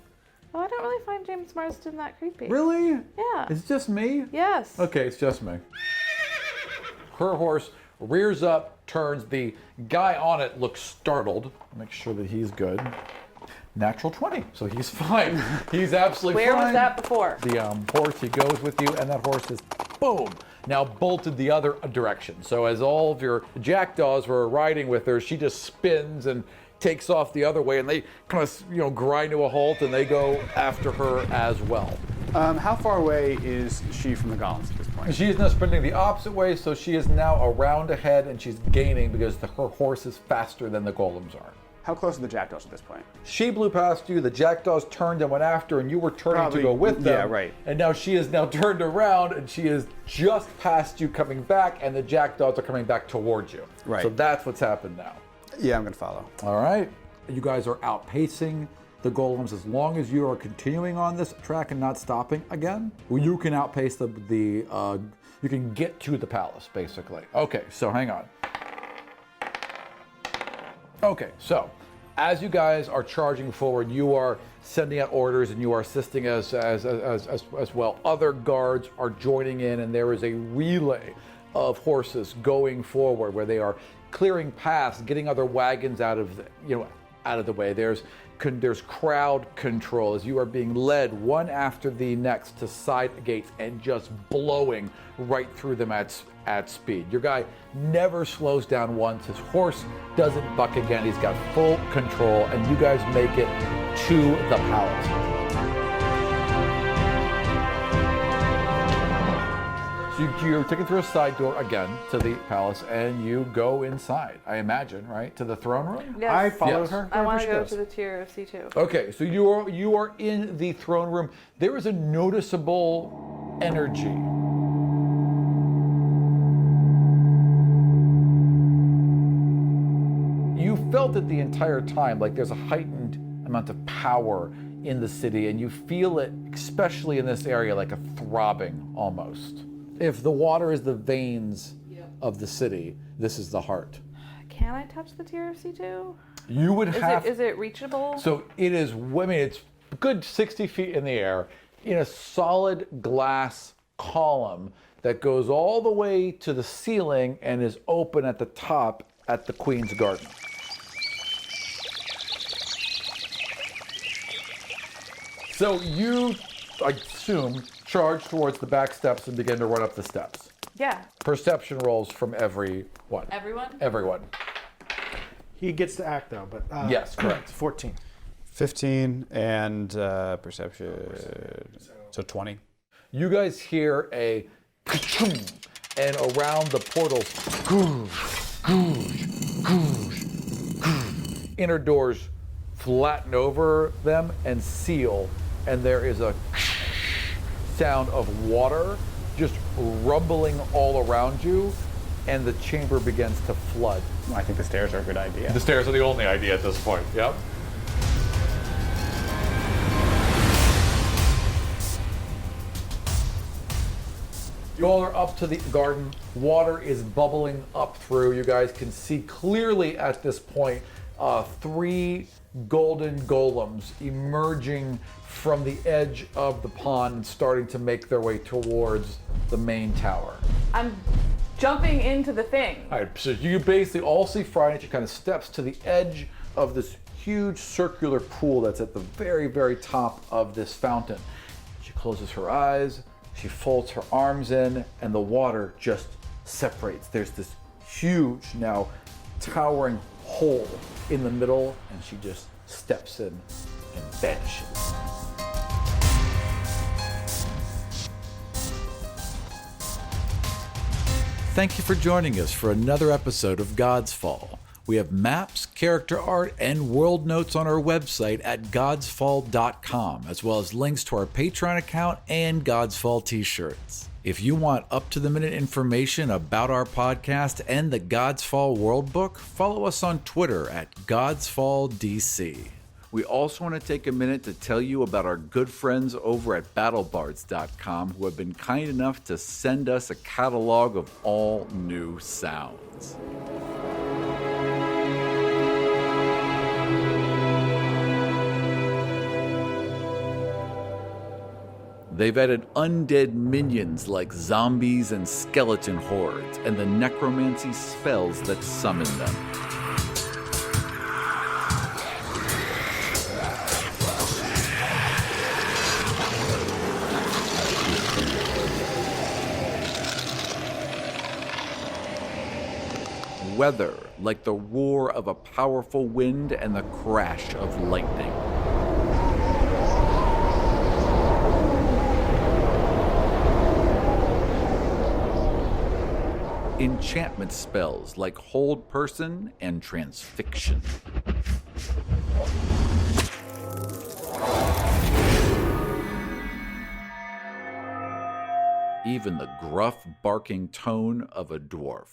Oh, I don't really find James Marsden that creepy. Really? Yeah. It's just me? Yes. Okay, it's just me. Her horse rears up, turns. The guy on it looks startled. Make sure that he's good. Natural 20, so he's fine. He's absolutely fine. Where was that before? The horse, he goes with you, and that horse is, boom, now bolted the other direction. So as all of your jackdaws were riding with her, she just spins and takes off the other way, and they kind of, grind to a halt, and they go after her as well. How far away is she from the golems at this point? She is now sprinting the opposite way, so she is now around ahead, and she's gaining because her horse is faster than the golems are. How close are the jackdaws at this point? She blew past you, the jackdaws turned and went after, and you were turning to go with them. Yeah, right. And now she is now turned around, and she is just past you coming back, and the jackdaws are coming back towards you. Right. So that's what's happened now. Yeah, I'm going to follow. All right. You guys are outpacing the golems. As long as you are continuing on this track and not stopping again, you can outpace you can get to the palace, basically. Okay, so hang on. Okay, so as you guys are charging forward, you are sending out orders and you are assisting as well. Other guards are joining in, and there is a relay of horses going forward where they are clearing paths, getting other wagons out of the way. There's crowd control as you are being led one after the next to side gates and just blowing right through them at speed. Your guy never slows down once. His horse doesn't buck again. He's got full control, and you guys make it to the palace. So you're taken through a side door again to the palace, and you go inside, I imagine, right? To the throne room? Yes. I follow her. I want to go to the tier of C2. Okay, so you are in the throne room. There is a noticeable energy. You felt it the entire time, like there's a heightened amount of power in the city, and you feel it, especially in this area, like a throbbing almost. If the water is the veins of the city, this is the heart. Can I touch the tier of C2? You would have. Is it reachable? So it is. I mean, it's a good 60 feet in the air, in a solid glass column that goes all the way to the ceiling and is open at the top at the Queen's Garden. So you, I assume, charge towards the back steps and begin to run up the steps. Yeah. Perception rolls from everyone. Everyone? Everyone. He gets to act though, but yes, correct. 14. 15 and perception. So 20. You guys hear a and around the portals, inner doors flatten over them and seal, and there is a sound of water just rumbling all around you, and the chamber begins to flood. I think the stairs are a good idea. The stairs are the only idea at this point. Yep. You all are up to the garden. Water is bubbling up through. You guys can see clearly at this point 3 golden golems emerging from the edge of the pond and starting to make their way towards the main tower. I'm jumping into the thing. All right, so you basically all see Phryane. She kind of steps to the edge of this huge circular pool that's at the very, very top of this fountain. She closes her eyes, she folds her arms in, and the water just separates. There's this huge, now towering hole in the middle, and she just steps in and vanishes. Thank you for joining us for another episode of Godsfall. We have maps, character art, and world notes on our website at godsfall.com, as well as links to our Patreon account and Godsfall t-shirts. If you want up-to-the-minute information about our podcast and the Godsfall World Book, follow us on Twitter at GodsfallDC. We also want to take a minute to tell you about our good friends over at battlebards.com, who have been kind enough to send us a catalog of all new sounds. They've added undead minions like zombies and skeleton hordes, and the necromancy spells that summon them. Weather like the roar of a powerful wind and the crash of lightning. Enchantment spells like Hold Person and Transfixion. Even the gruff, barking tone of a dwarf.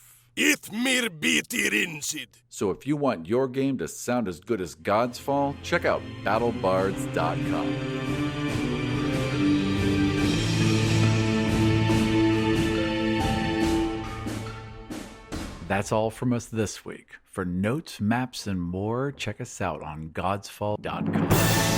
So if you want your game to sound as good as Godsfall, check out battlebards.com. That's all from us this week. For notes, maps, and more, check us out on godsfall.com.